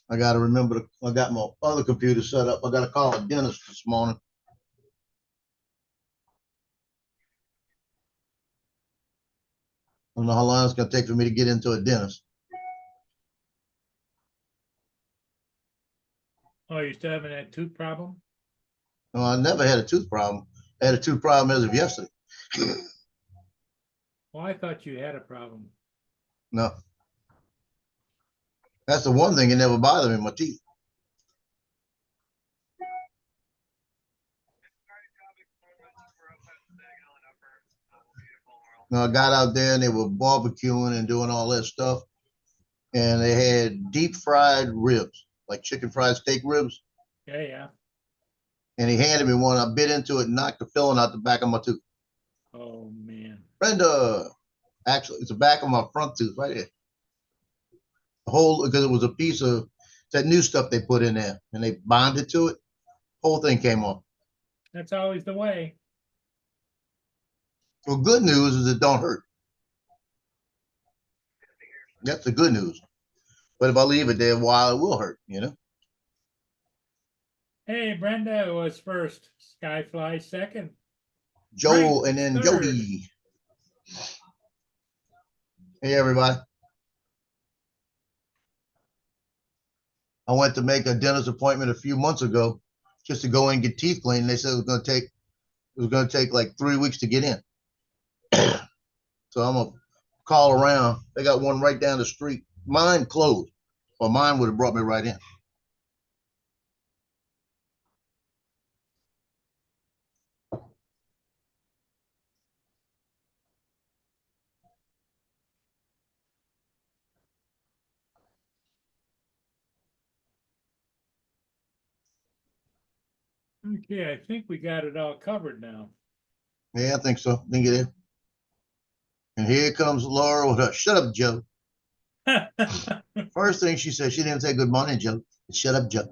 I got to remember, I got my other computer set up. I got to call a dentist this morning. I don't know how long it's going to take for me to get into a dentist. Oh, you still having that tooth problem? No, I never had a tooth problem. I had a tooth problem as of yesterday. Well, I thought you had a problem. No, that's the one thing that never bothered me, my teeth. No, I got out there and they were barbecuing and doing all that stuff. And they had deep fried ribs, like chicken fried steak ribs. Yeah, yeah. And he handed me one. I bit into it and knocked the filling out the back of my tooth. Oh man. Brenda, actually, it's the back of my front tooth right here. The whole, because it was a piece of that new stuff they put in there and they bonded to it. Whole thing came off. That's always the way. Well, good news is it don't hurt. That's the good news. But if I leave it there a while, it will hurt, you know? Hey, Brenda was first. Skyfly second. Joel Frank and then third. Jody. Hey, everybody. I went to make a dentist appointment a few months ago just to go and get teeth cleaned. They said it was going to take like 3 weeks to get in. So I'm gonna call around. They got one right down the street. Mine closed, or mine would have brought me right in. Okay, I think we got it all covered now. Yeah, I think so. Think it is. And here comes Laura with her "Shut up, Joe." First thing she said, she didn't say "Good morning, Joe." "Shut up, Joe."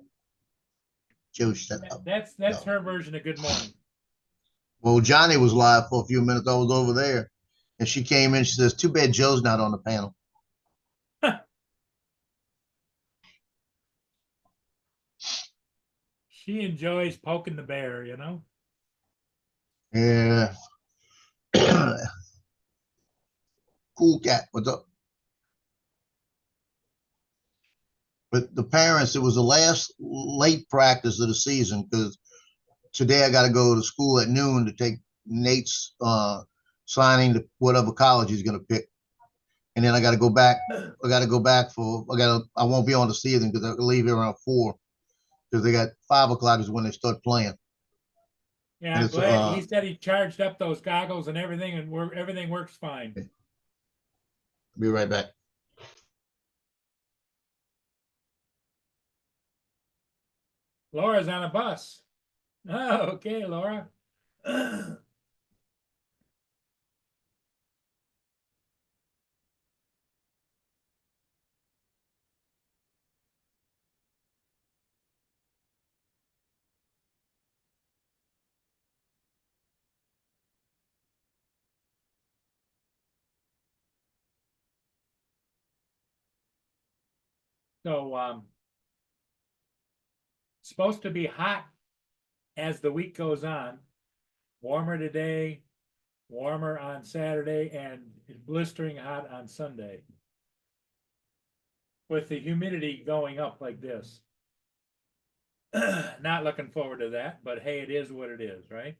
Joe, shut up. That's No. her version of good morning. Well, Johnny was live for a few minutes. I was over there, and she came in. She says, "Too bad Joe's not on the panel." She enjoys poking the bear, you know? Yeah. Cool cat. What's up? But the parents, it was the last late practice of the season because today I got to go to school at noon to take Nate's signing to whatever college he's going to pick, and then I got to go back. I got to go back for. I won't be on the season because I leave here around 4 because they got 5 o'clock is when they start playing, Yeah, and I'm it's glad he said he charged up those goggles and everything, and everything works fine. Be right back. Laura's on a bus. Oh, okay, Laura. So supposed to be hot as the week goes on. Warmer today, warmer on Saturday, and blistering hot on Sunday. With the humidity going up like this. Not looking forward to that, but hey, it is what it is, right?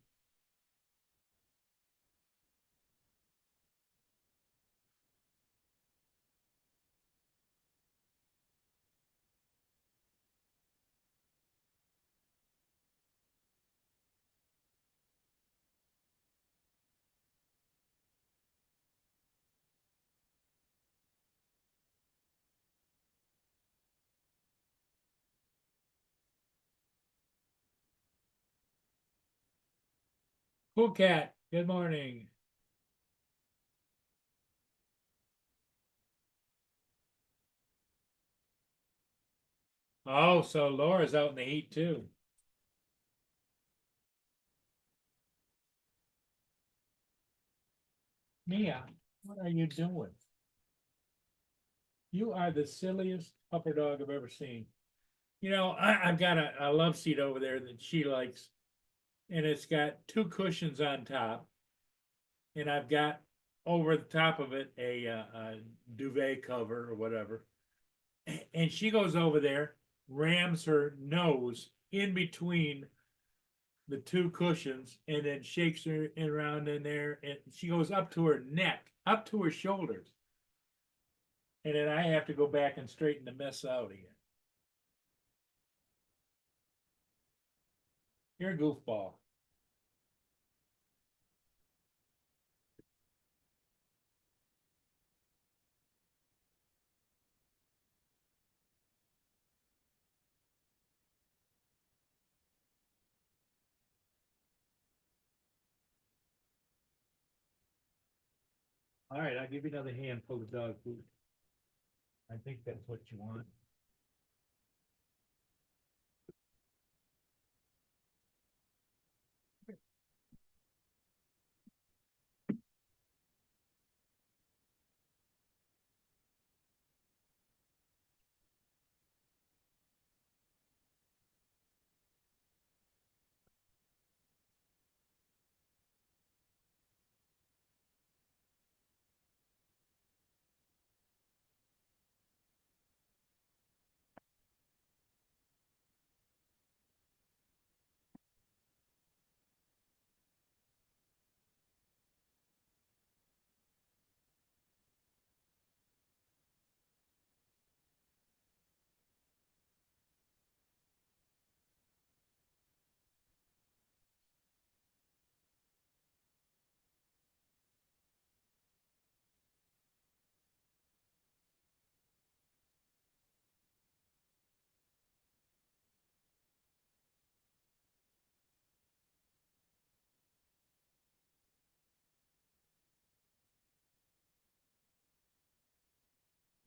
Cool cat, good morning. Oh, so Laura's out in the heat too. Mia, what are you doing? You are the silliest upper dog I've ever seen. I've got a love seat over there that she likes, and it's got two cushions on top, and I've got over the top of it a duvet cover or whatever. And she goes over there, rams her nose in between the two cushions, and then shakes her around in there, and she goes up to her neck, up to her shoulders. And then I have to go back and straighten the mess out again. You're a goofball. All right, I'll give you another handful of dog food. I think that's what you want.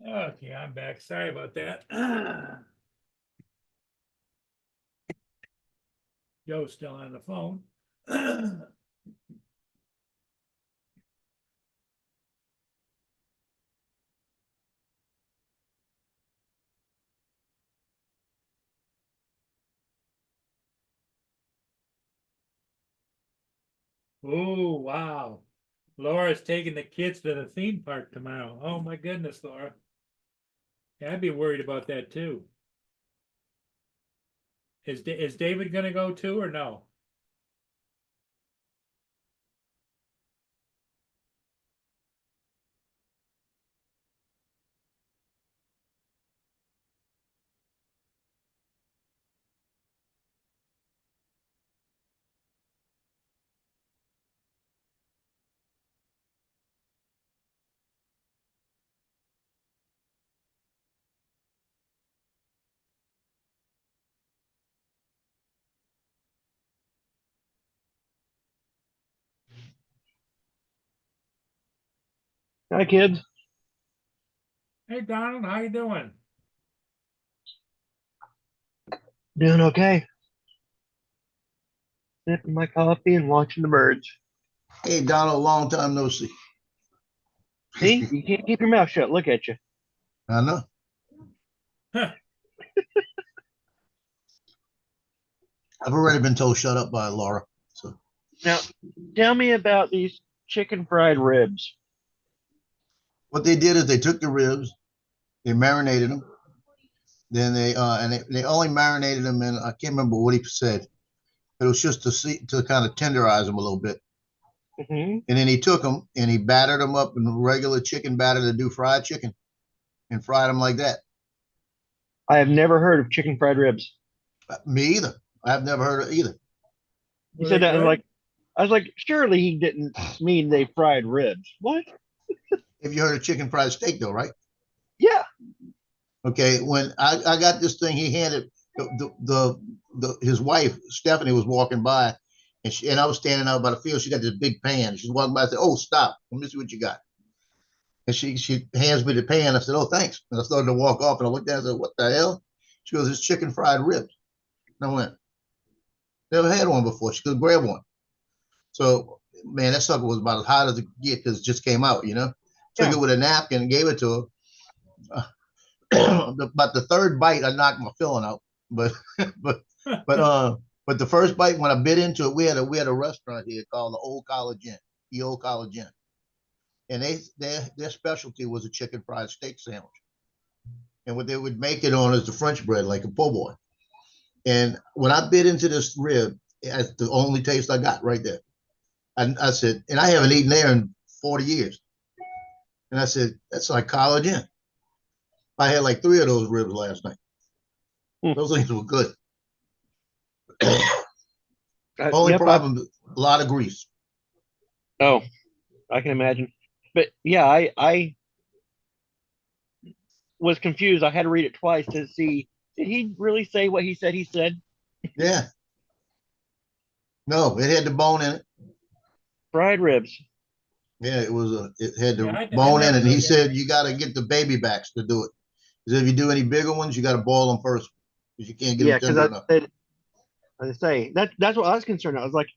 Okay, I'm back. Sorry about that. Joe's still on the phone. Oh, wow. Laura's taking the kids to the theme park tomorrow. Oh, my goodness, Laura. Yeah, I'd be worried about that too. Is David gonna go too or no? Hi, kids. Hey, Donald, how you doing? Doing okay. Sipping my coffee and watching the birds. Hey, Donald, long time no see. See, you can't keep your mouth shut. Look at you. I know. Huh. I've already been told shut up by Laura. So Now, tell me about these chicken fried ribs. what they did is they took the ribs, they marinated them, then they only marinated them in, I can't remember what he said. It was just to kind of tenderize them a little bit. Hmm. And then he took them and he battered them up in regular chicken batter to do fried chicken and fried them like that. I have never heard of chicken fried ribs. Me either. I've never heard of either. He Were said they that, and good? I was like, surely he didn't mean they fried ribs. What? Have you heard of chicken fried steak though, right? Yeah. Okay, when I got this thing, he handed his wife Stephanie was walking by, and I was standing out by the field. She got this big pan. She's walking by. I said, "Oh, stop! Let me see what you got." And she hands me the pan. I said, "Oh, thanks." And I started to walk off, and I looked at her and said, "What the hell?" She goes, "It's chicken fried ribs." And I went, "Never had one before." She goes, "Grab one." So man, that sucker was about as hot as it could get because it just came out. Took Yeah. it with a napkin and gave it to her. But the third bite, I knocked my filling out. but but but the first bite when I bit into it, we had a restaurant here called the Old College Inn, the Old College Inn, and their specialty was a chicken fried steak sandwich, and what they would make it on is the French bread, like a po' boy. And when I bit into this rib, that's the only taste I got right there. I said, and I haven't eaten there in 40 years. And I said, that's like College Inn. I had like 3 of those ribs last night. Hmm. Those things were good. Only Yep, problem, a lot of grease. oh, I can imagine. But yeah, I was confused. I had to read it twice to see, did he really say what he said he said? Yeah. No, it had the bone in it. Fried ribs. Yeah, it had the Yeah, I bone in never it. And he heard said that. you got to get the baby backs to do it. Because if you do any bigger ones, you got to boil them first because you can't get them Yeah, because tender enough. I say that's what I was concerned. I was like,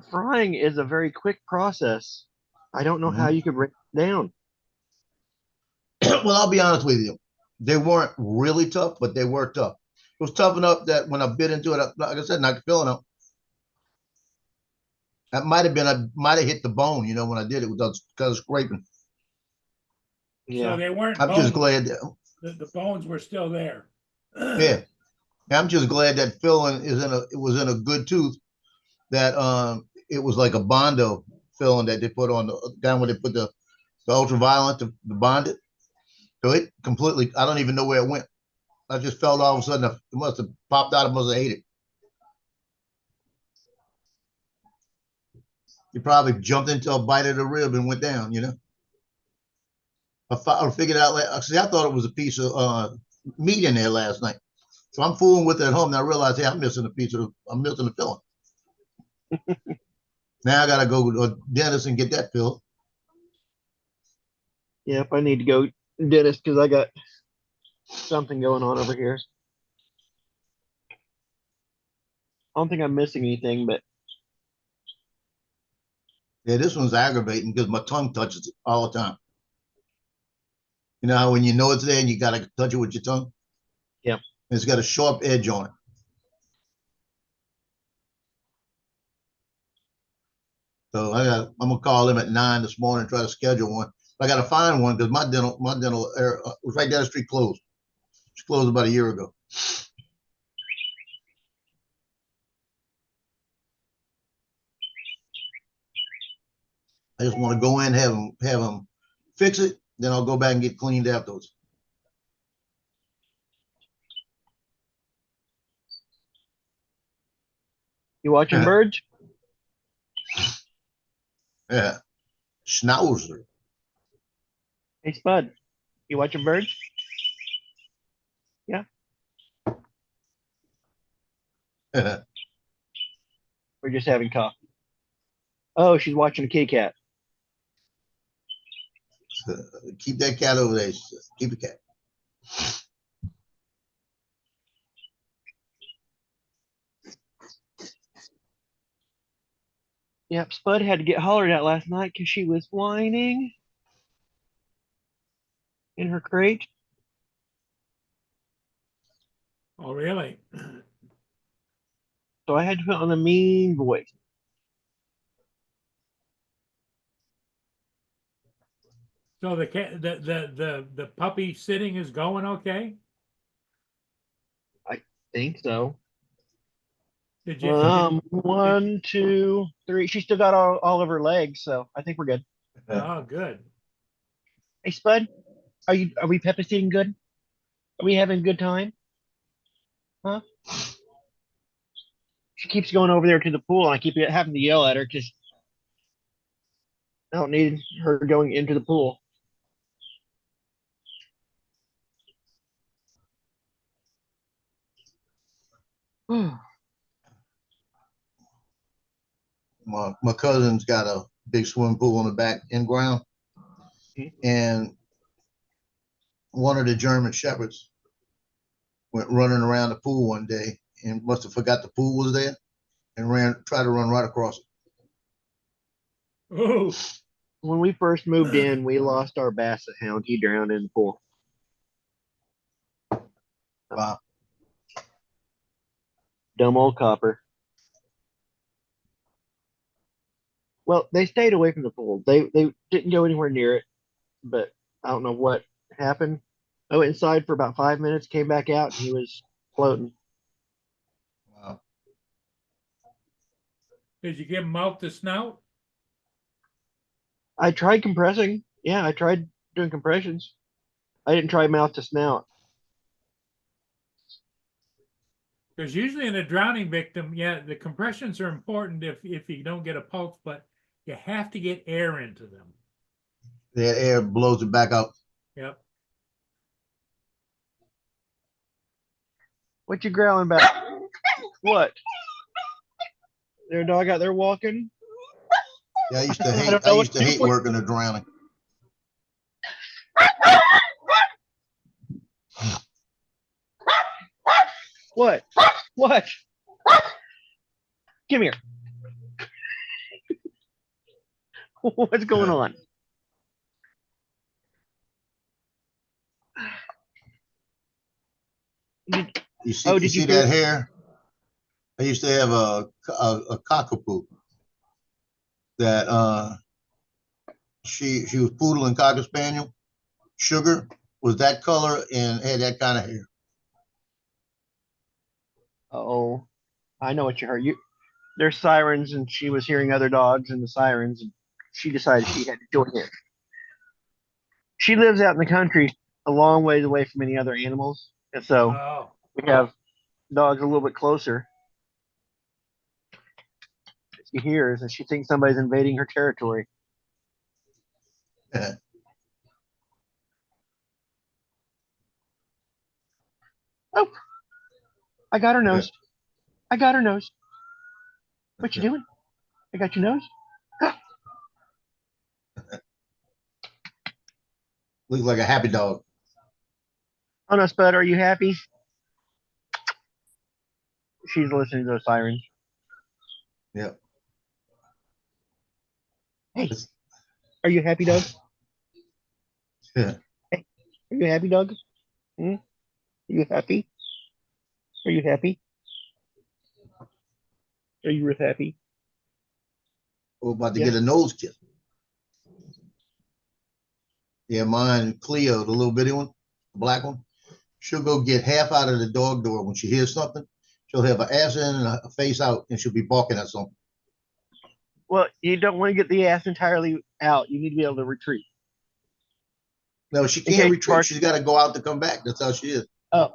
frying is a very quick process. I don't know how Mhm. you could break it down. Well, I'll be honest with you. They weren't really tough, but they were tough. It was tough enough that when I bit into it, like I said, not feeling it. That I might have hit the bone, when I did it because of scraping. So Yeah. they weren't I'm just boneless. glad that, The bones were still there. yeah, I'm just glad that filling it was in a good tooth that it was like a Bondo filling that they put on the down where they put the ultraviolet to bond it. So it completely, I don't even know where it went. I just felt all of a sudden it must have popped out. I must have ate it. You probably jumped into a bite of the rib and went down. I figured out. See, I thought it was a piece of meat in there last night. So I'm fooling with it at home. And I realize, hey, I'm missing a piece of. I'm missing the filling. Now I gotta go to a dentist and get that filled. Yep, I need to go dentist because I got something going on over here. I don't think I'm missing anything, but Yeah, this one's aggravating because my tongue touches it all the time. You know how when you know it's there and you gotta touch it with your tongue? yep. It's got a sharp edge on it. So I'm gonna call him at 9 this morning and try to schedule one. I gotta find one because my dental was right down the street closed. It's closed about a year ago. I just want to go in, have them fix it, then I'll go back and get cleaned afterwards. You watching birds? Yeah, schnauzer. Hey, Spud, you watching birds? Yeah. We're just having coffee. Oh, she's watching a kitty cat. Keep that cat over there. Keep the cat. Yep, Spud had to get hollered at last night because she was whining in her crate. Oh, really? So I had to put on a mean voice. So the cat, the puppy sitting is going okay? I think so. Did you? Did, 1, 2, 3. She still got all of her legs, so I think we're good. oh, good. Hey, Spud, are we pepper seeing good? Are we having a good time? Huh? She keeps going over there to the pool, and I keep having to yell at her because I don't need her going into the pool. My cousin's got a big swimming pool on the back in ground, and one of the German shepherds went running around the pool one day and must have forgot the pool was there and tried to run right across it. Oh, When we first moved in, we lost our basset hound. He drowned in the pool. Wow. Dumb old copper. Well, they stayed away from the pool. They didn't go anywhere near it, but I don't know what happened. I went inside for about 5 minutes, came back out, and he was floating. Wow. Did you give him mouth to snout? I tried compressing. Yeah, I tried doing compressions. I didn't try mouth to snout. Because usually in a drowning victim, yeah, the compressions are important if you don't get a pulse, but you have to get air into them. That air blows it back out. Yep. What you growling about? What? There a dog out there walking? Yeah, I used to I hate. don't I know used to what to hate do. working the drowning. What? What? Come here. What's going Yeah. on? Did- You see, Oh, you did you see hear? that hair? I used to have a cockapoo that she was poodle and cocker spaniel. Sugar was that color and had that kind of hair. Oh, I know what you heard. There's sirens, and she was hearing other dogs and the sirens, and she decided she had to join in. She lives out in the country, a long ways away from any other animals, and so Oh, we have dogs a little bit closer. She hears, and she thinks somebody's invading her territory. Oh, I got her nose. I got her nose. What you doing? I got your nose. Looks like a happy dog. Oh no, Spud, are you happy? She's listening to those sirens. Yep. Hey, It's- are you happy, Doug? yeah. Hey, are you happy, Doug? Hmm? Are you happy? Are you happy? Are you happy? We're about to Yeah. get a nose kiss. Yeah, mine, Cleo, the little bitty one, the black one. She'll go get half out of the dog door when she hears something. She'll have her ass in and her face out, and she'll be barking at something. Well, you don't want to get the ass entirely out. You need to be able to retreat. No, she Okay, can't retreat. Mark. She's got to go out to come back. That's how she is. Oh,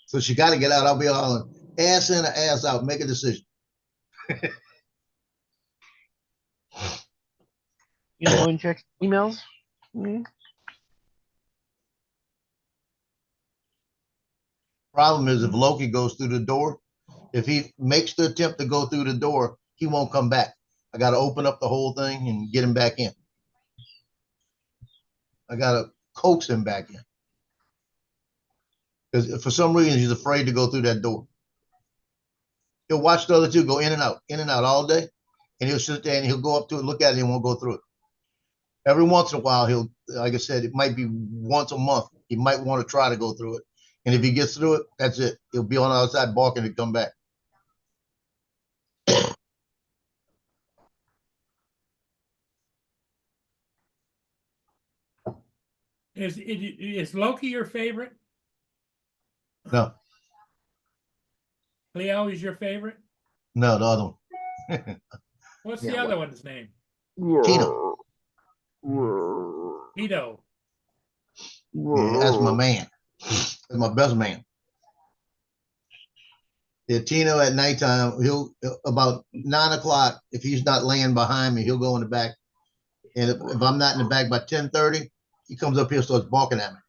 So she got to get out. I'll be all ass in or ass out. Make a decision. you don't go and check emails? Hmm? Problem is, if Loki goes through the door, if he makes the attempt to go through the door, he won't come back. I got to open up the whole thing and get him back in. I got to coax him back in. Because for some reason, he's afraid to go through that door. He'll watch the other two go in and out all day. And he'll sit there and he'll go up to it, look at it, and won't go through it. Every once in a while, he'll, like I said, it might be once a month. He might want to try to go through it. And if he gets through it, that's it. He'll be on the outside barking to come back. is Loki your favorite? No, Cleo is your favorite? no, the other one. What's Yeah, the what? other one's name? Tino. Tito. Yeah, that's my man. That's my best man. Yeah, Tino at nighttime, he'll about 9 o'clock, if he's not laying behind me, he'll go in the back. And if I'm not in the back by 10:30, he comes up here and starts barking at me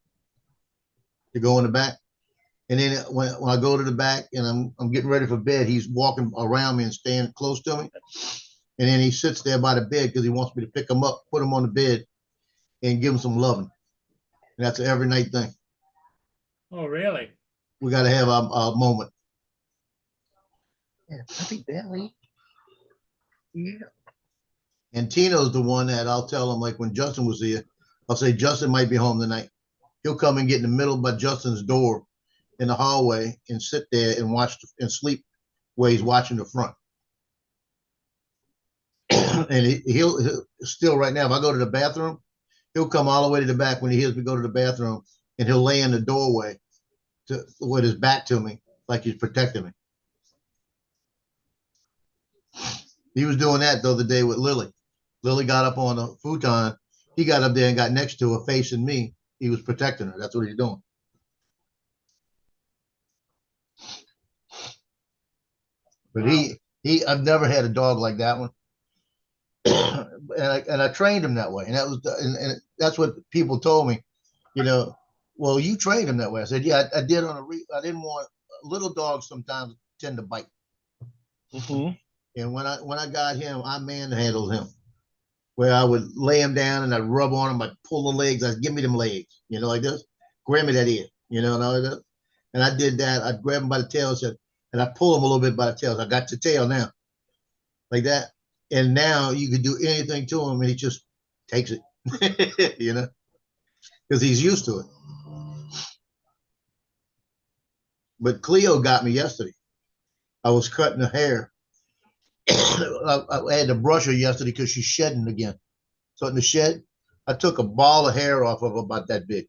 to go in the back. And then when I go to the back and I'm getting ready for bed, he's walking around me and staying close to me. And then he sits there by the bed because he wants me to pick him up, put him on the bed, and give him some loving. And that's an every night thing. Oh, really? We got to have a moment. Yeah, puppy belly. Yeah. And Tino's the one that I'll tell him, like when Justin was here, I'll say, Justin might be home tonight. He'll come and get in the middle by Justin's door in the hallway and sit there and watch and sleep where he's watching the front. And he'll still right now, if I go to the bathroom, he'll come all the way to the back when he hears me go to the bathroom, and he'll lay in the doorway with his back to me, like he's protecting me. He was doing that the other day with Lily. Lily got up on the futon. He got up there and got next to her, facing me. He was protecting her. That's what he's doing. But I've never had a dog like that one. and I trained him that way. And and that's what people told me, well, you trained him that way. I said, yeah, I did I didn't want little dogs sometimes tend to bite. Mm-hmm. And when I got him, I manhandled him, where I would lay him down and I'd rub on him, I'd pull the legs, I'd give me them legs, like this, grab me that ear, and all that. And I did that. I'd grab him by the tail and I pull him a little bit by the tail. I got the tail now, like that. And now you could do anything to him and he just takes it, because he's used to it. But Cleo got me yesterday. I was cutting her hair. I had to brush her yesterday because she's shedding again. So in the shed, I took a ball of hair off of her about that big.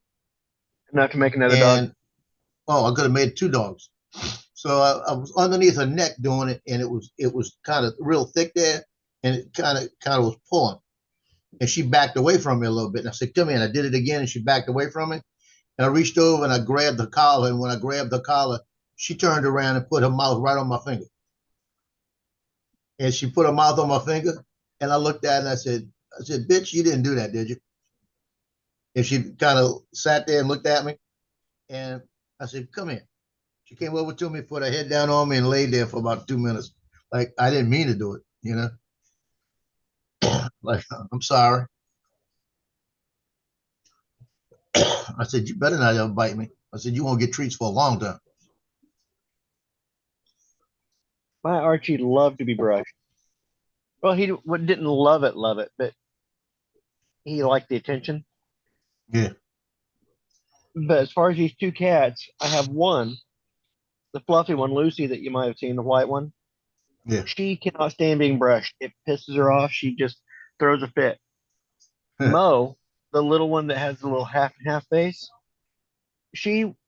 Not to make another dog. Oh, I could have made 2 dogs. So I was underneath her neck doing it, and it was kind of real thick there, and it kind of was pulling. And she backed away from me a little bit. And I said, come here. And I did it again, and she backed away from me. And I reached over and I grabbed the collar. And when I grabbed the collar, she turned around and put her mouth right on my finger. And she put her mouth on my finger. And I looked at her and I said, bitch, you didn't do that, did you? And she kind of sat there and looked at me. And I said, come here. She came over to me, put her head down on me, and laid there for about 2 minutes. Like, I didn't mean to do it, Like, I'm sorry. I said, you better not ever bite me. I said, you won't get treats for a long time. My Archie loved to be brushed. Well, he didn't love it, but he liked the attention. Yeah. But as far as these 2 cats, I have one, the fluffy one, Lucy, that you might have seen, the white one. Yeah. She cannot stand being brushed. It pisses her off. She just throws a fit. Mo, the little one that has the little half and half face,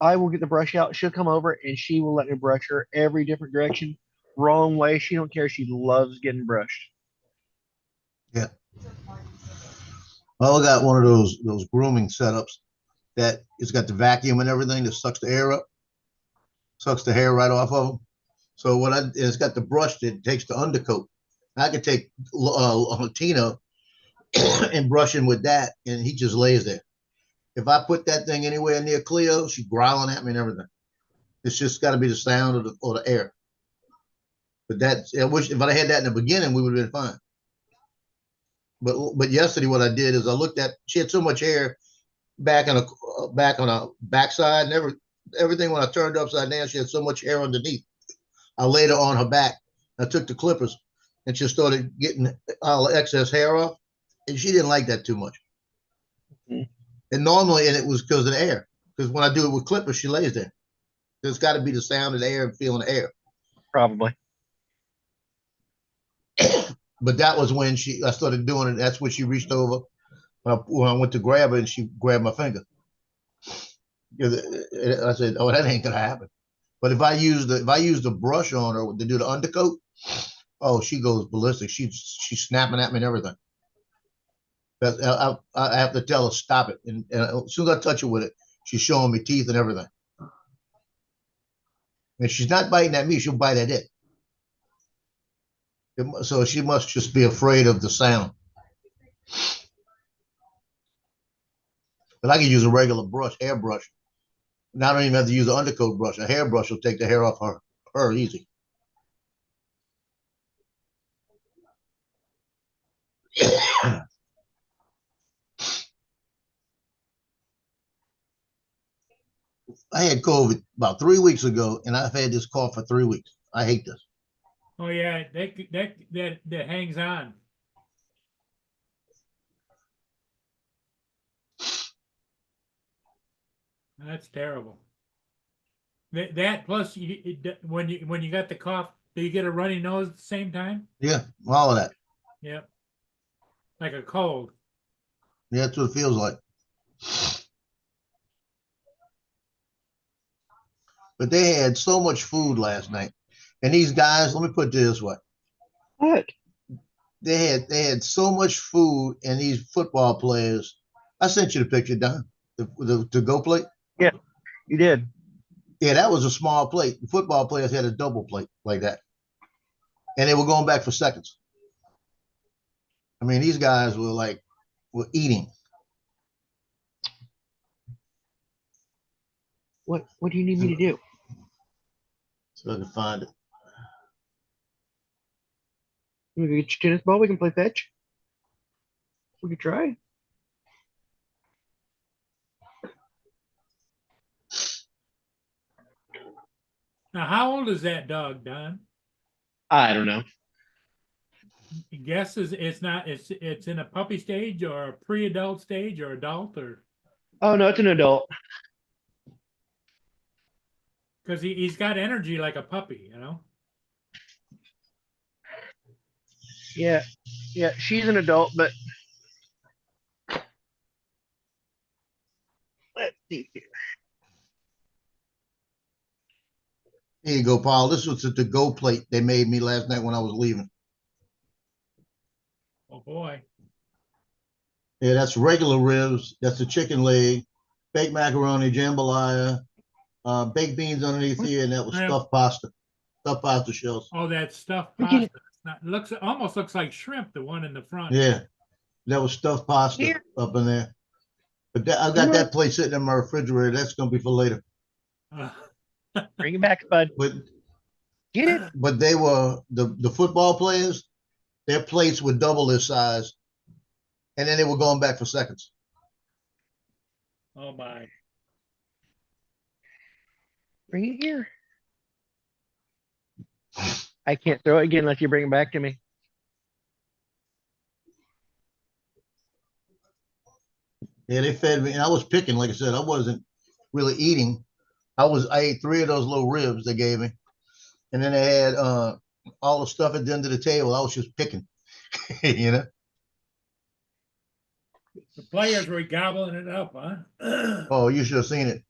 I will get the brush out. She'll come over and she will let me brush her every different direction, wrong way. She don't care. She loves getting brushed. Yeah. I got one of those grooming setups that it's got the vacuum and everything that sucks the air up, sucks the hair right off of them. So it's got the brush that takes the undercoat. I could take Tino and brush him with that, and he just lays there. If I put that thing anywhere near Cleo, she's growling at me and everything. It's just got to be the sound or the air. But I wish if I had that in the beginning, we would have been fine. But yesterday, what I did is I looked at. She had so much hair back on a backside, and everything when I turned her upside down, she had so much hair underneath. I laid her on her back. I took the clippers, and she started getting all the excess hair off, and she didn't like that too much. Mm-hmm. And normally, and it was because of the air. Because when I do it with clippers, she lays there. There's got to be the sound of the air and feeling the air. Probably. But that was when I started doing it. That's when she reached over when I went to grab her, and she grabbed my finger. I said, "Oh, that ain't gonna happen." But if I use the brush on her to do the undercoat, oh, she goes ballistic. She's snapping at me and everything. I have to tell her stop it, and as soon as I touch her with it, she's showing me teeth and everything. And she's not biting at me; she'll bite at it. So she must just be afraid of the sound. But I can use a regular brush, hairbrush. Now I don't even have to use an undercoat brush. A hairbrush will take the hair off her easy. I had COVID about 3 weeks ago, and I've had this cough for 3 weeks. I hate this. Oh yeah, that hangs on. That's terrible. That plus when you got the cough, do you get a runny nose at the same time? Yeah, all of that. Yep. Like a cold. Yeah, that's what it feels like. But they had so much food last night. And these guys, let me put it this way. What? They had so much food, and these football players. I sent you the picture, Don, the go plate. Yeah, you did. Yeah, that was a small plate. The football players had a double plate like that, and they were going back for seconds. I mean, these guys were eating. What do you need me to do? So I can find it. You want to get your tennis ball? We can play fetch. We could try. Now, how old is that dog, Don? I don't know. Guess it's in a puppy stage or a pre-adult stage or adult or Oh no, it's an adult. because he's got energy like a puppy, you know. Yeah, yeah, she's an adult, but let's see here. Here you go, Paul. This was the go plate they made me last night when I was leaving. Oh boy. Yeah, that's regular ribs. That's the chicken leg, baked macaroni, jambalaya, baked beans underneath here, and that was Yeah. stuffed pasta shells. Oh, that stuffed We can- pasta. It's not, almost looks like shrimp, the one in the front. Yeah, that was stuffed pasta Here. up in there. But I've got that plate sitting in my refrigerator. That's gonna be for later. Uh, Bring it back, bud. But Get it. but they were the football players. Their plates were double this size, and then they were going back for seconds. oh my. Bring it here. I can't throw it again unless you bring it back to me. Yeah, they fed me, and I was picking. Like I said, I wasn't really eating. I ate 3 of those little ribs they gave me, and then they had all the stuff at the end of the table. I was just picking, you know. The players were gobbling it up, huh? Oh, you should have seen it.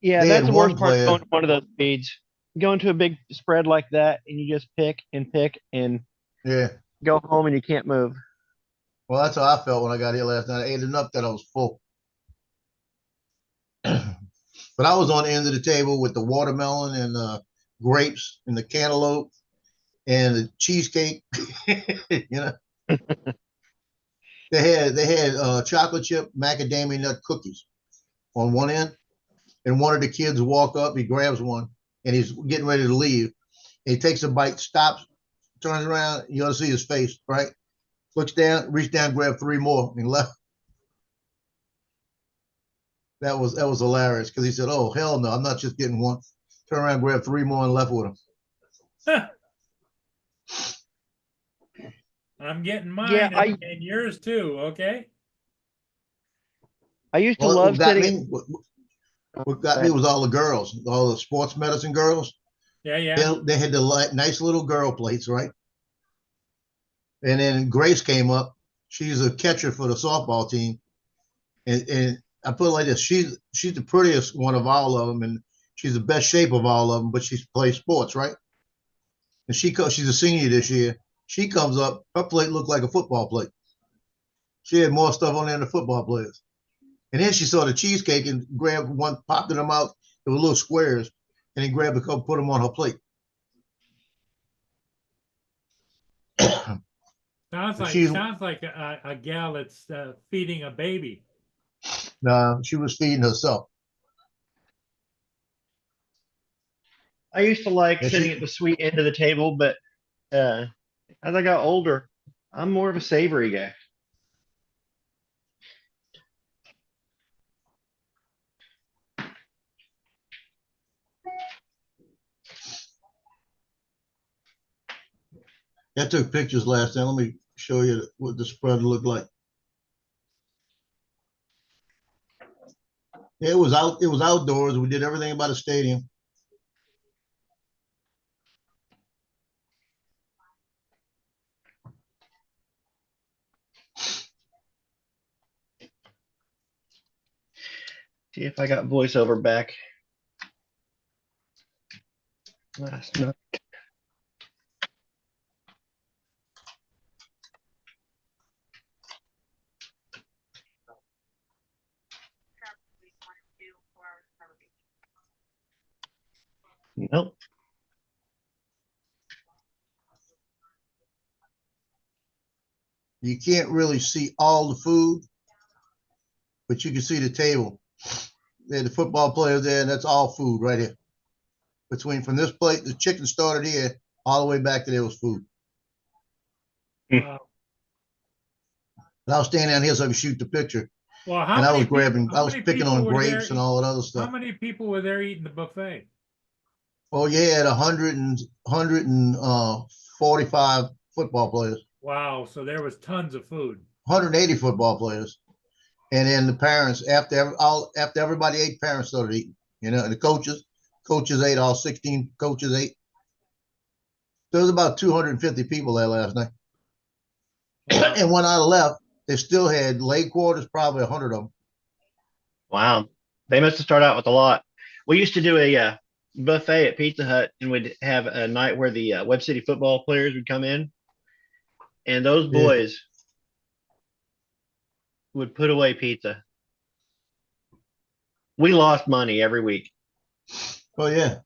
Yeah, They that's had the worst one part of player- going to one of those feeds. Go into a big spread like that and you just pick and Yeah. go home and you can't move. Well, that's how I felt when I got here last night. I ate enough that I was full. But I was on the end of the table with the watermelon and grapes and the cantaloupe and the cheesecake. You know, they had chocolate chip macadamia nut cookies on one end, and one of the kids walk up, he grabs one, and he's getting ready to leave. And he takes a bite, stops, turns around, you ought to see his face, right? Looks down, reached down, grabbed 3 more, and left. That was hilarious because he said, "Oh hell no, I'm not just getting one." Turned around, grabbed 3 more, and left with them. I'm getting mine Yeah, and yours too, okay? I used to Well, love what got sitting. me, what got me was all the girls, all the sports medicine girls. Yeah, yeah. They had the nice little girl plates, right? And then Grace came up. She's a catcher for the softball team, and I put it like this: she's the prettiest one of all of them, and she's the best shape of all of them. But she's plays sports, right? And she's a senior this year. She comes up, her plate looked like a football plate. She had more stuff on there than the football players. And then she saw the cheesecake and grabbed one, popped them out. There were little squares, and then grabbed a couple, put them on her plate. She's Sounds like a gal that's feeding a baby. no, she was feeding herself. I used to like Yeah, sitting she- at the sweet end of the table, but as I got older, I'm more of a savory guy. I took pictures last time. Let me show you what the spread looked like. It was outdoors. We did everything by the stadium. See if I got voiceover back. Last night. Nope. You can't really see all the food, but you can see the table. There's the football players there, and that's all food right here. From this plate, the chicken started here, all the way back to there was food. Wow. But I was standing down here so I could shoot the picture. Well, how And I many was grabbing, people, I how was many picking people on were there? grapes and all that other How stuff. many people were there eating the buffet? Oh, yeah, at 145 football players, Wow, so there was tons of food. 180 football players. And then the parents, after everybody ate, parents started eating. And the coaches ate, all 16 coaches ate. There was about 250 people there last night. Wow. And when I left, they still had leg quarters, probably 100 of them. Wow. They must have started out with a lot. We used to do a buffet at Pizza Hut, and we'd have a night where the Web City football players would come in, and those Yeah. boys would put away pizza. We lost money every week. Oh, yeah.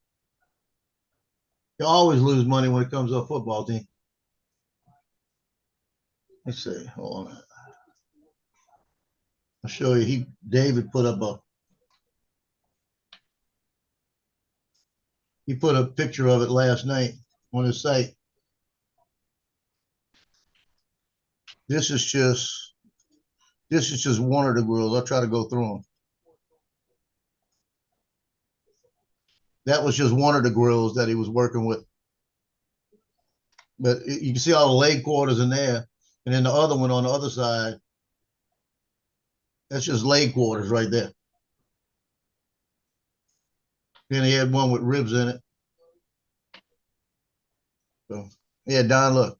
You always lose money when it comes to a football team. Let's see. Hold on. I'll show you. David put up he put a picture of it last night on his site. This is just one of the grills. I'll try to go through them. That was just one of the grills that he was working with. But you can see all the leg quarters in there. And then the other one on the other side, that's just leg quarters right there. Then he had one with ribs in it. So, yeah, Don, look.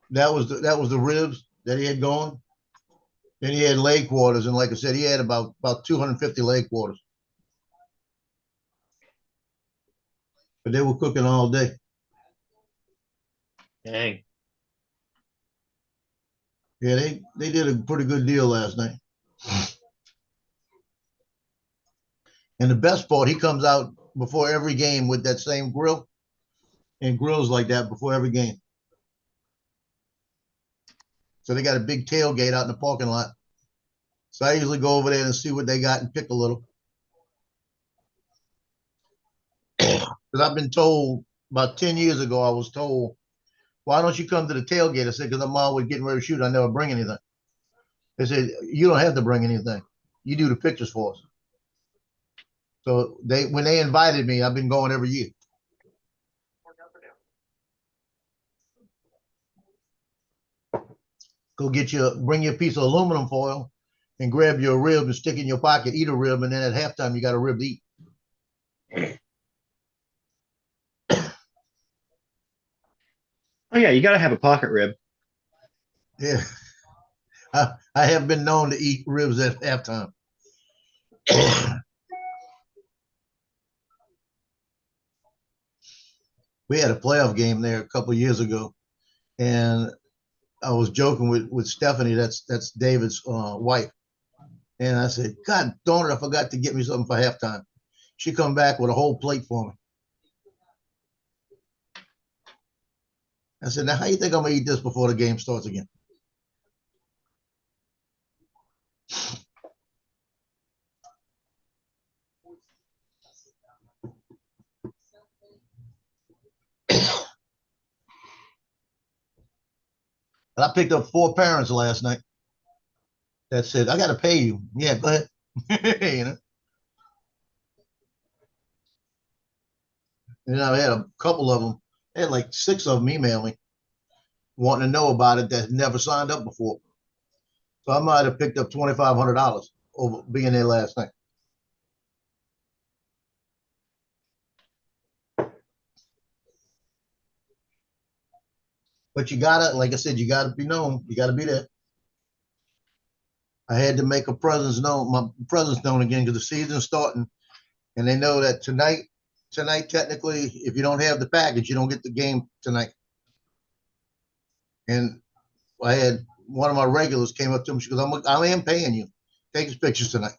That was the ribs that he had going. Then he had leg quarters, and like I said, he had about 250 leg quarters. But they were cooking all day. Dang. Yeah, they did a pretty good deal last night. And the best part, he comes out before every game with that same grill and grills like that before every game. So they got a big tailgate out in the parking lot. So I usually go over there and see what they got and pick a little. Because I've been told about 10 years ago, I was told, why don't you come to the tailgate? I said, because I'm always getting ready to shoot. I never bring anything. They said, you don't have to bring anything. You do the pictures for us. So when they invited me, I've been going every year. Bring you a piece of aluminum foil and grab your rib and stick it in your pocket, eat a rib, and then at halftime you got a rib to eat. Oh yeah, you got to have a pocket rib. Yeah. I have been known to eat ribs at halftime. We had a playoff game there a couple of years ago, and I was joking with Stephanie, that's David's wife, and I said, God darn it, I forgot to get me something for halftime. She come back with a whole plate for me. I said, now how you think I'm gonna eat this before the game starts again? And I picked up 4 parents last night that said, I got to pay you. Yeah, go ahead. And I had a couple of them, I had like 6 of them email me wanting to know about it that had never signed up before. So I might have picked up $2,500 over being there last night. But you gotta, like I said, you gotta be known. You gotta be there. I had to make my presence known again because the season's starting, and they know that tonight technically, if you don't have the package, you don't get the game tonight. And I had one of my regulars came up to me. She goes, I am paying you. Take his pictures tonight.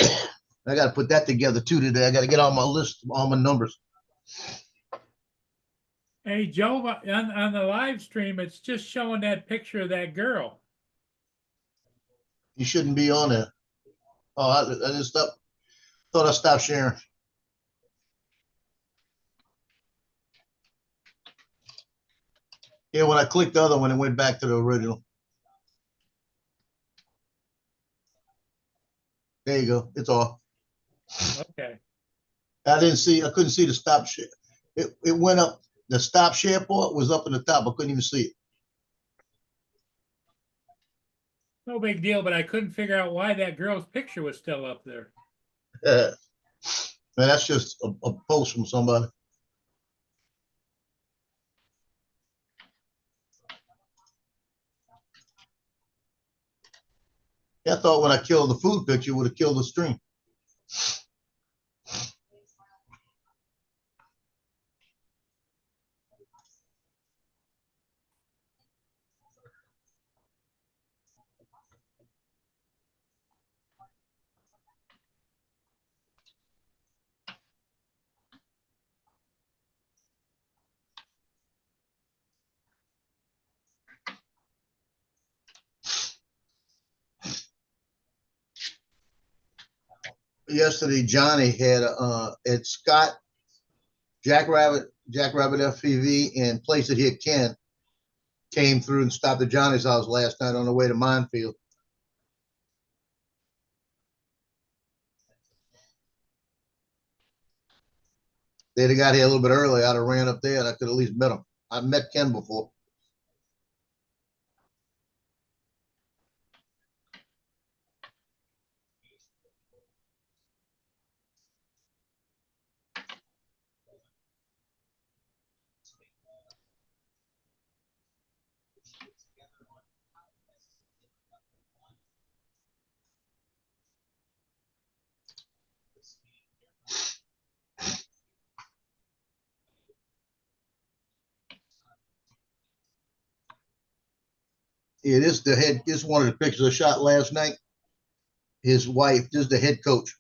I got to put that together too today. I got to get on my list, all my numbers. Hey, Joe, on the live stream, it's just showing that picture of that girl. You shouldn't be on there. Oh, I just thought I stopped sharing. Yeah, when I clicked the other one, it went back to the original. There you go. It's off. Okay. I couldn't see the stop share. It went up. The stop share part was up in the top. I couldn't even see No big deal, but I couldn't figure out why that girl's picture was still up there. it. Man, that's just a post from somebody. I thought when I killed the food picture, it would have killed the stream. Yesterday, Johnny had at Scott Jackrabbit FPV and Place It Here Ken came through and stopped at Johnny's house last night on the way to Minefield. They'd have got here a little bit early. I'd have ran up there and I could at least met him. I've met Ken before. Yeah, this is one of the pictures I shot last night. His wife, this is the head coach.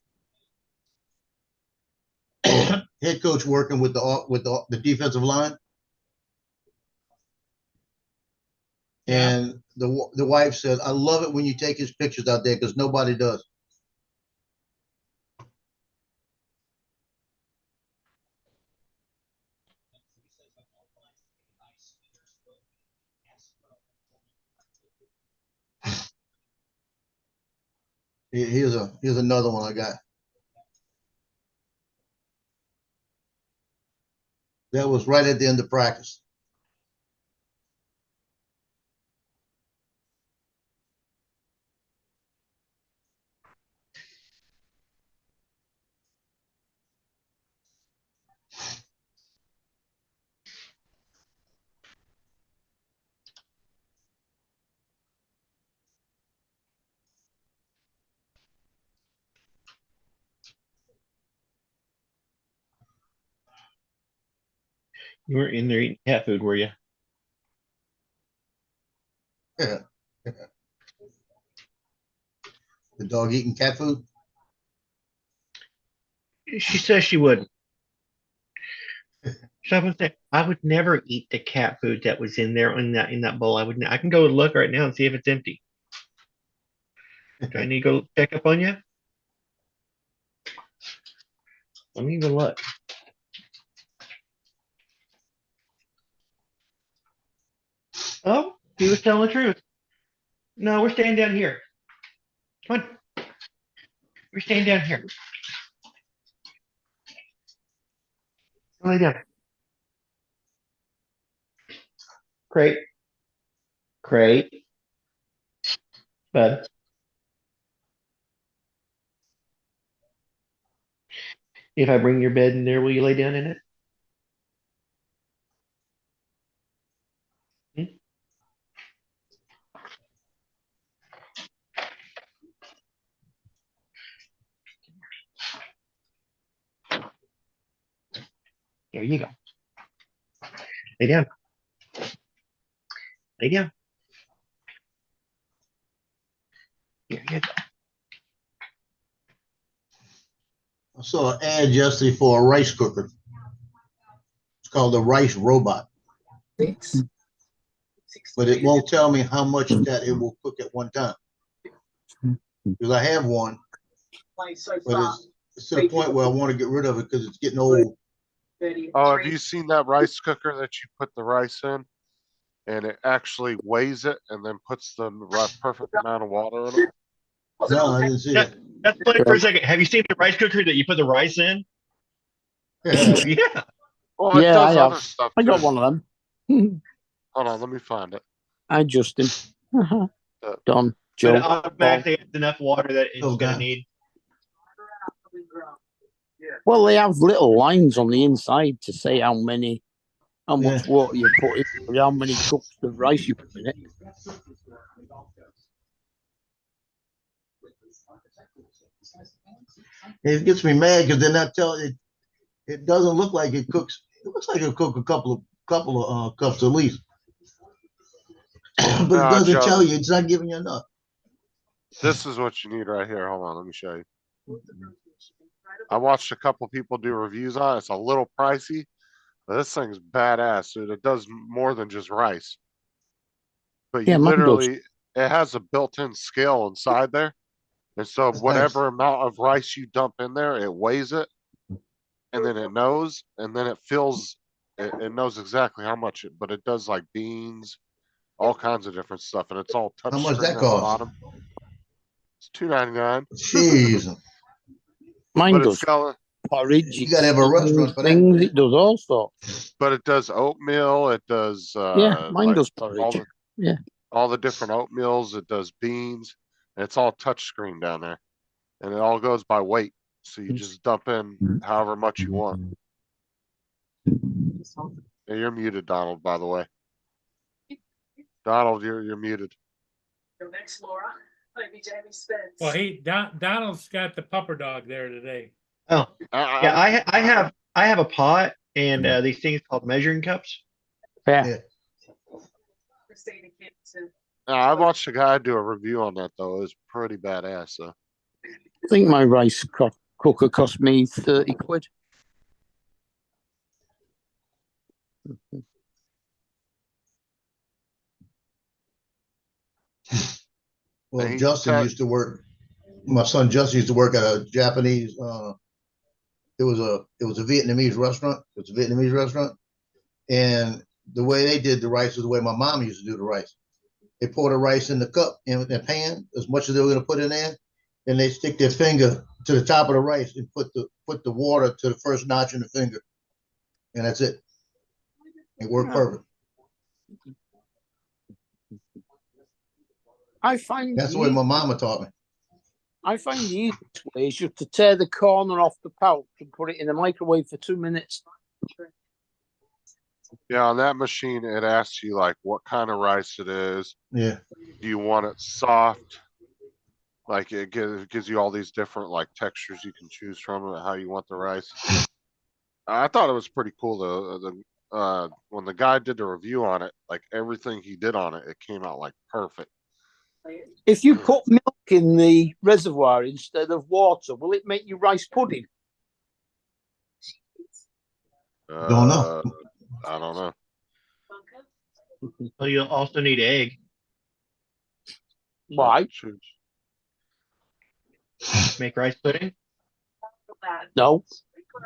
Head coach working with the defensive line. Yeah. And the wife said, I love it when you take his pictures out there because nobody does. Here's another one I got. That was right at the end of practice. You weren't in there eating cat food, were you? Yeah. The dog eating cat food. She says she wouldn't. So I would never eat the cat food that was in there in that bowl. I can go look right now and see if it's empty. Do I need to go check up on you? Let me even look. Oh, he was telling the truth. No, we're staying down here. Come on. We're staying down here. Lay down. Crate. Crate. Bud. If I bring your bed in there, will you lay down in it? Hmm? There you go. Lay down. Lay down. Here you go. I saw an ad yesterday for a rice cooker. It's called the Rice Robot, but it won't tell me how much that it will cook at one time. Because I have one, but it's to the point where I want to get rid of it because it's getting old. Oh, have you seen that rice cooker that you put the rice in? And it actually weighs it and then puts the perfect amount of water in it? No, I didn't see that. That's funny for a second. Have you seen the rice cooker that you put the rice in? Yeah. Well, it Yeah, does I other have. stuff I got too. one of them. Hold on, let me find it. Hi, Justin. Don, But Joe. it automatically adds enough water that it's Oh, gonna God. need. Well, they have little lines on the inside to say how much Yeah. water you put in, and how many cups of rice you put in it. It gets me mad because they're not telling it. It doesn't look like it cooks. It looks like it'll cook a couple of cups at least, but it Nah, doesn't Joe. tell you. It's not giving you enough. This is what you need right here. Hold on, let me show you. I watched a couple people do reviews on it. It's a little pricey, but this thing's badass, dude. It does more than just rice. But Yeah, you mine does. literally, it has a built-in scale inside there. And so That's nice. whatever amount of rice you dump in there, it weighs it. And then it knows, and then it fills, it knows exactly how much, but it does like beans, all kinds of different stuff. And it's all touch How much screen that at the cost? bottom. It's $2.99, Jeez, Mine but it's does got, porridge. you gotta have a restaurant for that. Things. It does all sorts. but it does oatmeal. It does, Yeah, mine like does all porridge. the, Yeah. all the different oatmeals. It does beans, and it's all touch screen down there, and it all goes by weight. So you just dump in however much you want. Yeah, you're muted, Donald, by the way. Donald, you're muted. Your next, Laura. Maybe Jamie Spence. Well, Donald's got the pupper dog there today. Oh, I- yeah. I have a pot and these things called measuring cups. Yeah. Yeah. Christina Kimpton. I watched a guy do a review on that though. It was pretty badass. So I think my rice cooker cost me 30 quid. Well, He Justin said- used to work. My son Justin used to work at a Japanese. It was a Vietnamese restaurant. It's a Vietnamese restaurant, and the way they did the rice was the way my mom used to do the rice. They pour the rice in the cup in the pan as much as they were going to put in there, and they stick their finger to the top of the rice and put the water to the first notch in the finger, and that's it. It worked perfect. I find That's the way my mama taught me. the easiest way is just to tear the corner off the pouch and put it in the microwave for 2 minutes. yeah, on that machine, it asks you like what kind of rice it is. Yeah. Do you want it soft? Like it gives you all these different like textures you can choose from how you want the rice. I thought it was pretty cool though. When the guy did the review on it, like everything he did on it, it came out like perfect. If you put milk in the reservoir instead of water, will it make you rice pudding? Don't know. I don't know. Well, you'll also need egg. Why? Shoot. Make rice pudding. No.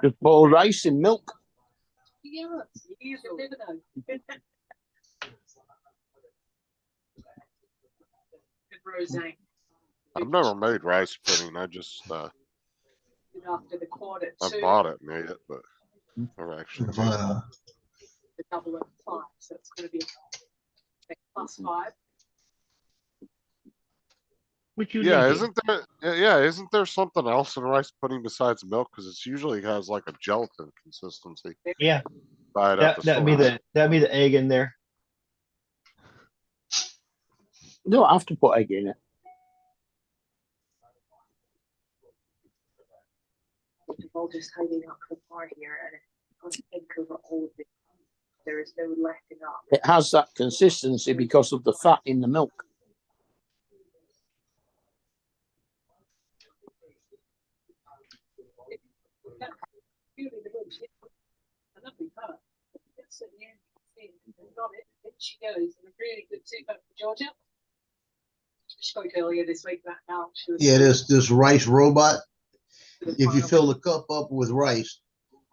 Just boil rice in milk. Yeah, you never know. Good Roseanne. I've never made rice pudding. I just After the quarter I two, bought it, made it, but never actually made it. the double of 5, so it's going to be a +5. Would you Yeah, think it? isn't there something else in rice pudding besides milk? Because it's usually has like a gelatin consistency. Yeah, Buy it at the that'd be store. that'd be the egg in there. You don't have to put egg in it. We're all just hiding out for the party here. I think over all of it. There is no letting up. It has that consistency because of the fat in the milk. Really, the way she- a lovely colour. It's at the end, got it. In she goes. A really good tip up for Georgia. She spoke earlier this week about how she was. Yeah, this rice robot. If you fill the cup up with rice,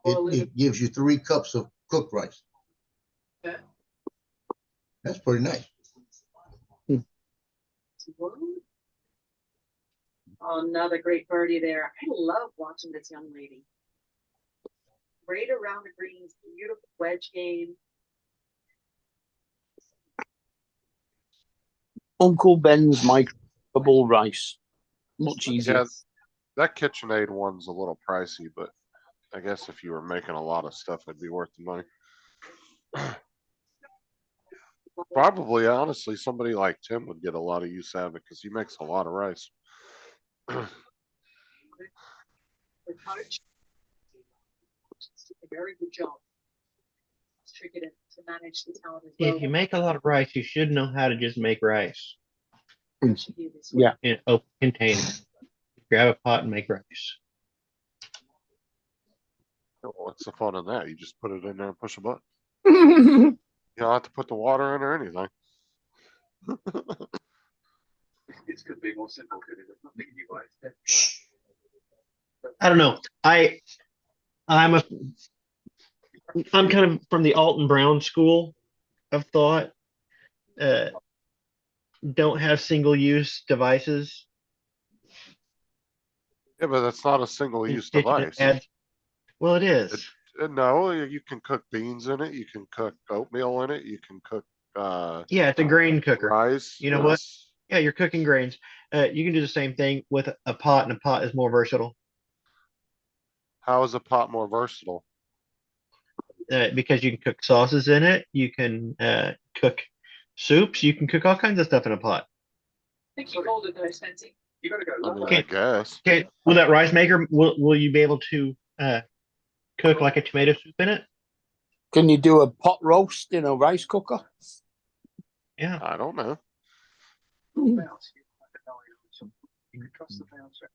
it gives you 3 cups of cooked rice. Yeah. That's pretty nice. Another great birdie there. I love watching this young lady. Right around the greens, beautiful wedge game. Uncle Ben's microwavable rice. Much easier. Yeah, that KitchenAid one's a little pricey, but I guess if you were making a lot of stuff, it'd be worth the money. Probably, honestly, somebody like Tim would get a lot of use out of it because he makes a lot of rice. The coach did a very good job. It's tricky to manage the talent as well. If you make a lot of rice, you should know how to just make rice Yeah. in an open container. Grab a pot and make rice. What's the fun in that? You just put it in there and push a button. You don't have to put the water in or anything. This could be more simple, could it? There's nothing you guys. I don't know. I'm kind of from the Alton Brown school of thought. Don't have single-use devices. Yeah, but that's not a single-use device. Well, it is. No, you can cook beans in it. You can cook oatmeal in it. You can cook Yeah, it's a grain cooker. rice. You know what? Yeah, you're cooking grains. You can do the same thing with a pot, and a pot is more versatile How is a pot more versatile? because you can cook sauces in it. You can cook soups. You can cook all kinds of stuff in a pot. I think you called it though, Spency. You gotta go. I mean, Okay. I guess. Okay, will that rice maker will you be able to cook like a tomato soup in it? Can you do a pot roast in a rice cooker? Yeah. I don't know. You can trust the bouncer.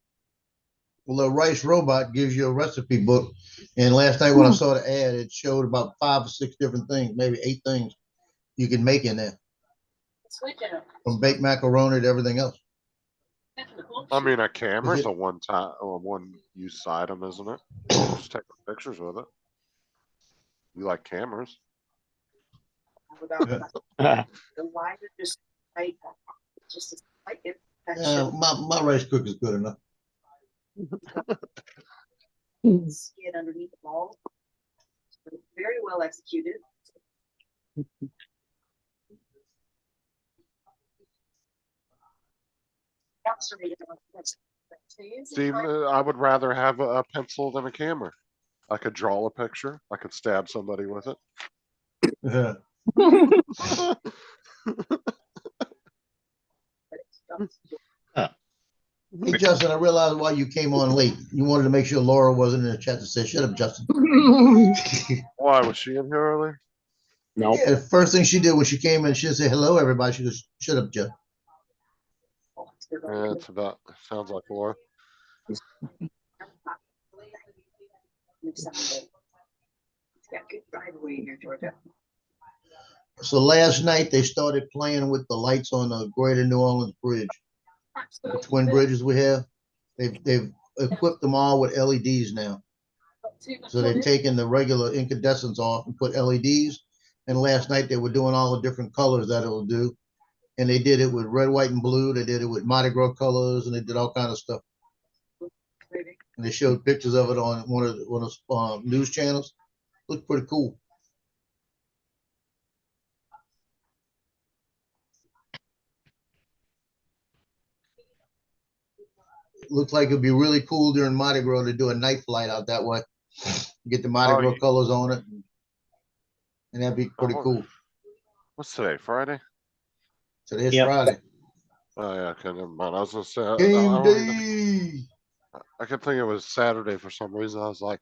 Well, the rice robot gives you a recipe book. And last night when I saw the ad, it showed about 5 or 6 different things, maybe 8 things you can make in there, Switch it up. from baked macaroni to everything else. I mean, a camera's a one-use item, isn't it? Just take pictures with it. You like cameras? Without Yeah. the line is just right, just a slight Yeah, imperfection. my rice cooker is good enough. Skid underneath the ball. Very well executed. See, I would rather have a pencil than a camera. I could draw a picture. I could stab somebody with it. Yeah. Hey, Justin, I realized why you came on late. You wanted to make sure Laura wasn't in the chat to say, shut up, Justin. Why was she in here earlier? No. Yeah, the first thing she did when she came in, she said, hello, everybody. She goes, shut up, Jeff. Yeah, it's about sounds like Laura. It's got good driveway here, Georgia. So last night they started playing with the lights on the Greater New Orleans Bridge. The twin bridges we have, they've equipped them all with LEDs now. So they've taken the regular incandescents off and put LEDs. And last night they were doing all the different colors that it will do. And they did it with red, white, and blue. They did it with Mardi Gras colors, and they did all kind of stuff. And they showed pictures of it on one of the news channels. Looked pretty cool. Looks like it'd be really cool during Mardi Gras to do a night flight out that way. Get the Mardi Gras colors on it. And that'd be pretty cool. What's today? Friday? Today's Yep. Friday. Oh yeah, okay, never mind. I was gonna say Game day. I could think it was Saturday for some reason. I was like,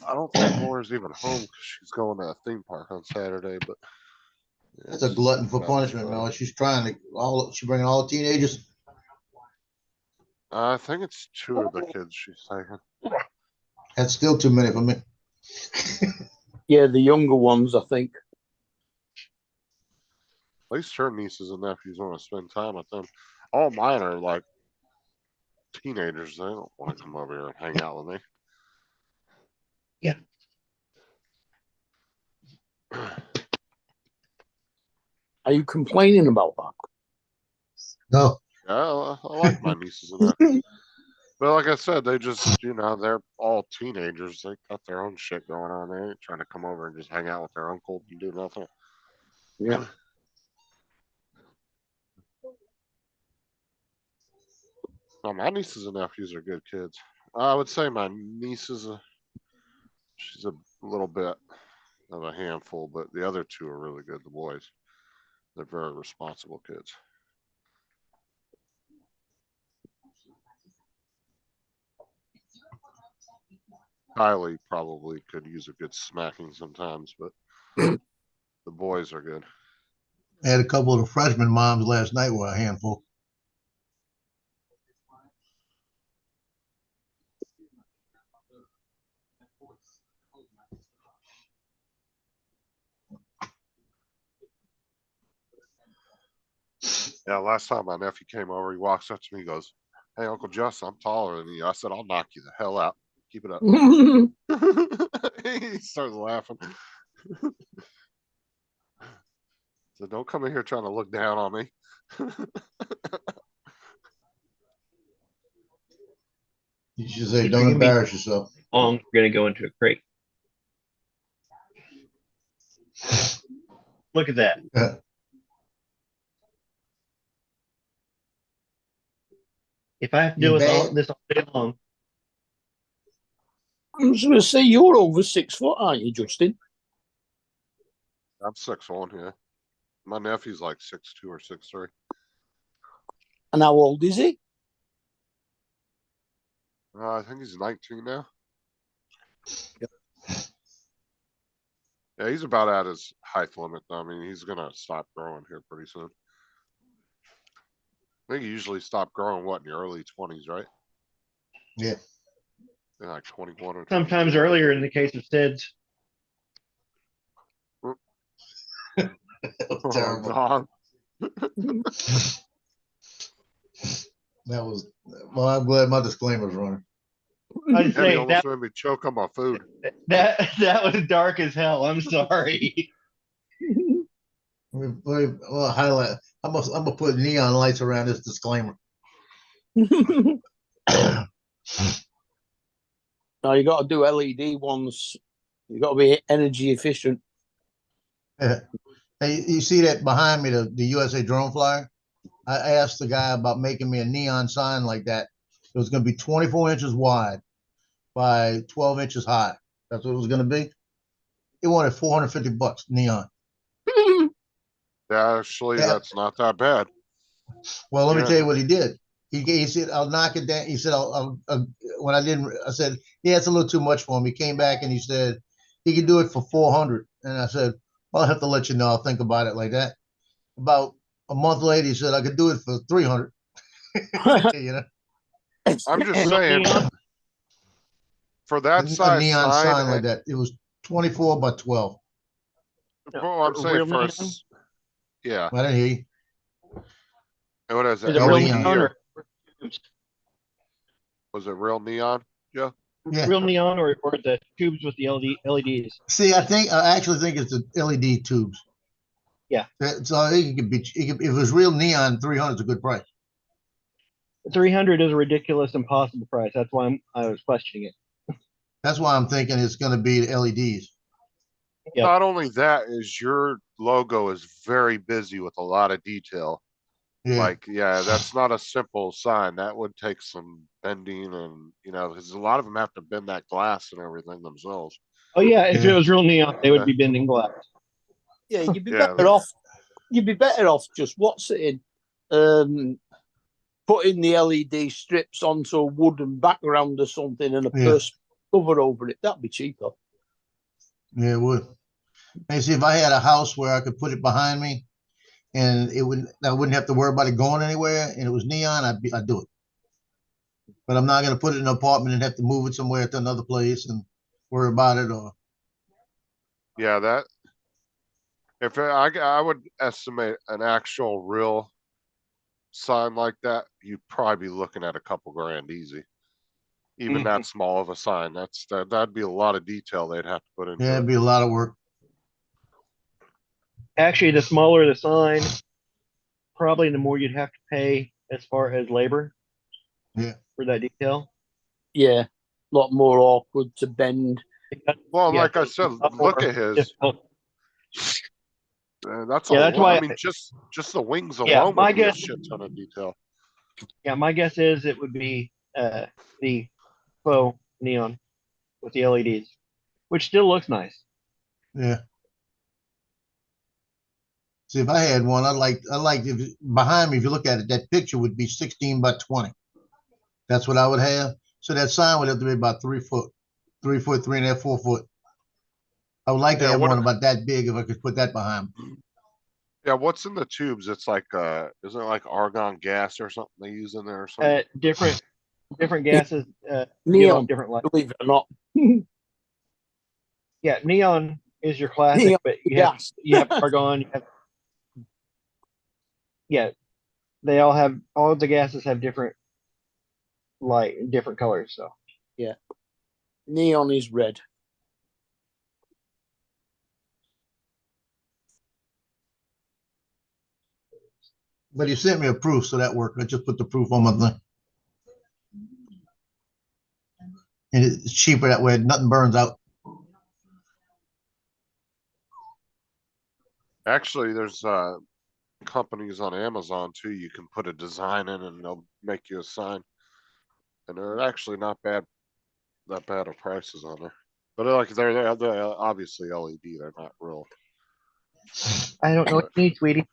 I don't think Laura's even home because she's going to a theme park on Saturday, but. That's a glutton for punishment, Mel. She's trying to, she bringing all the teenagers. I think it's 2 of the kids she's taking. That's still too many for me. Yeah, the younger ones, I think. At least her nieces and nephews want to spend time with them. All mine are like teenagers. They don't want to come over here and hang out with me. Yeah. Are you complaining about that? No, Yeah, I like my nieces and nephews. But like I said, they just, they're all teenagers. They got their own shit going on. They ain't trying to come over and just hang out with their uncle and do nothing. Yeah. No, my nieces and nephews are good kids. I would say my niece she's a little bit of a handful, but the other 2 are really good, the boys. They're very responsible kids. Kylie probably could use a good smacking sometimes, but the boys are good. I had a couple of the freshman moms last night were a handful. Yeah, last time my nephew came over, he walks up to me, he goes, "Hey, Uncle Justin, I'm taller than you." I said, "I'll knock you the hell out. Keep it up." He starts laughing. So don't come in here trying to look down on me. You should say, don't embarrass yourself. We're gonna go into a crate. Look at that. If I have to do this all day long. I was going to say, you're over 6 foot, aren't you, Justin? I'm 6'1", yeah. My nephew's like 6'2" or 6'3". And how old is he? I think he's 19 now. Yeah, he's about at his height limit. I mean, he's gonna stop growing here pretty soon. I think you usually stop growing, what, in your early 20s, right? Yeah. Yeah, like 21 or Sometimes 22. earlier in the case of SIDS. Oh, Terrible. God. That was, well, I'm glad my disclaimer's running. I'd Yeah, he say almost made me choke on my food. that was dark as hell. I'm sorry. Well, highlight. I'm gonna put neon lights around this disclaimer. No, you got to do LED ones. You got to be energy efficient. Hey, you see that behind me, the USA drone flyer? I asked the guy about making me a neon sign like that. It was going to be 24 inches wide by 12 inches high. That's what it was going to be. He wanted $450 neon. Yeah, actually, Yeah. that's not that bad. Well, let me Yeah. tell you what he did. He said, "I'll knock it down." He said, when I didn't, I said, "Yeah, it's a little too much for him." He came back and he said he could do it for 400. And I said, "Well, I'll have to let you know. I'll think about it like that." About a month later, he said, "I could do it for 300." You know, I'm just saying, for that a size neon sign like sign, that. It was 24 by 12. well, I'm saying Real for neon? us, yeah. I didn't hear you. And what is it? Is it real LED neon or Was it real neon? Yeah. Yeah. real neon or the tubes with the LEDs? See, I actually think it's the LED tubes. Yeah. So it could be, if it was real neon, 300 is a good price. 300 is a ridiculous, impossible price. That's why I was questioning it. That's why I'm thinking it's going to be the LEDs. Yep. Not only that is your logo is very busy with a lot of detail. Yeah. Like, yeah, that's not a simple sign. That would take some bending and, because a lot of them have to bend that glass and everything themselves. Oh yeah, if Yeah. it was real neon, they would be bending glass. Yeah, you'd be Yeah. better off. You'd be better off just what's it in, putting the LED strips onto a wooden background or something and a Yeah. perspex cover over it. That'd be cheaper. Yeah, it would. And see, if I had a house where I could put it behind me and I wouldn't have to worry about it going anywhere and it was neon, I'd do it. But I'm not gonna put it in an apartment and have to move it somewhere to another place and worry about it or, Yeah, that. If I would estimate an actual real sign like that, you'd probably be looking at a couple grand easy. Even that small of a sign, that'd be a lot of detail they'd have to put into yeah, it. it'd be a lot of work. Actually, the smaller the sign, probably the more you'd have to pay as far as labor. Yeah. For that detail. Yeah, a lot more awkward to bend. Well, Yeah, like I said, look at his. difficult. That's Yeah, a that's lot. why I mean, just the wings Yeah, alone my would be a guess- shit ton of detail. Yeah, my guess is it would be the faux neon with the LEDs, which still looks nice. Yeah. See, if I had one, I like if behind me, if you look at it, that picture would be 16 by 20. That's what I would have. So that sign would have to be about 3 foot, 3.5, 4 foot. I would like to Yeah, have what- one about that big if I could put that behind me. Yeah, what's in the tubes? It's like isn't it like argon gas or something they use in there or something? Different gases give off Neon, different lights. believe it or not. Yeah, neon is your classic, Neon, but Yes. you have argon. Yeah, they all of the gases have different light, different colors. So Neon is red. But he sent me a proof, so that worked. I just put the proof on my thing. And it's cheaper that way. Nothing burns out. Actually, there's companies on Amazon too. You can put a design in and they'll make you a sign. And they're actually not bad of prices on there. But they're obviously LED. They're not real. I don't know what you need, sweetie.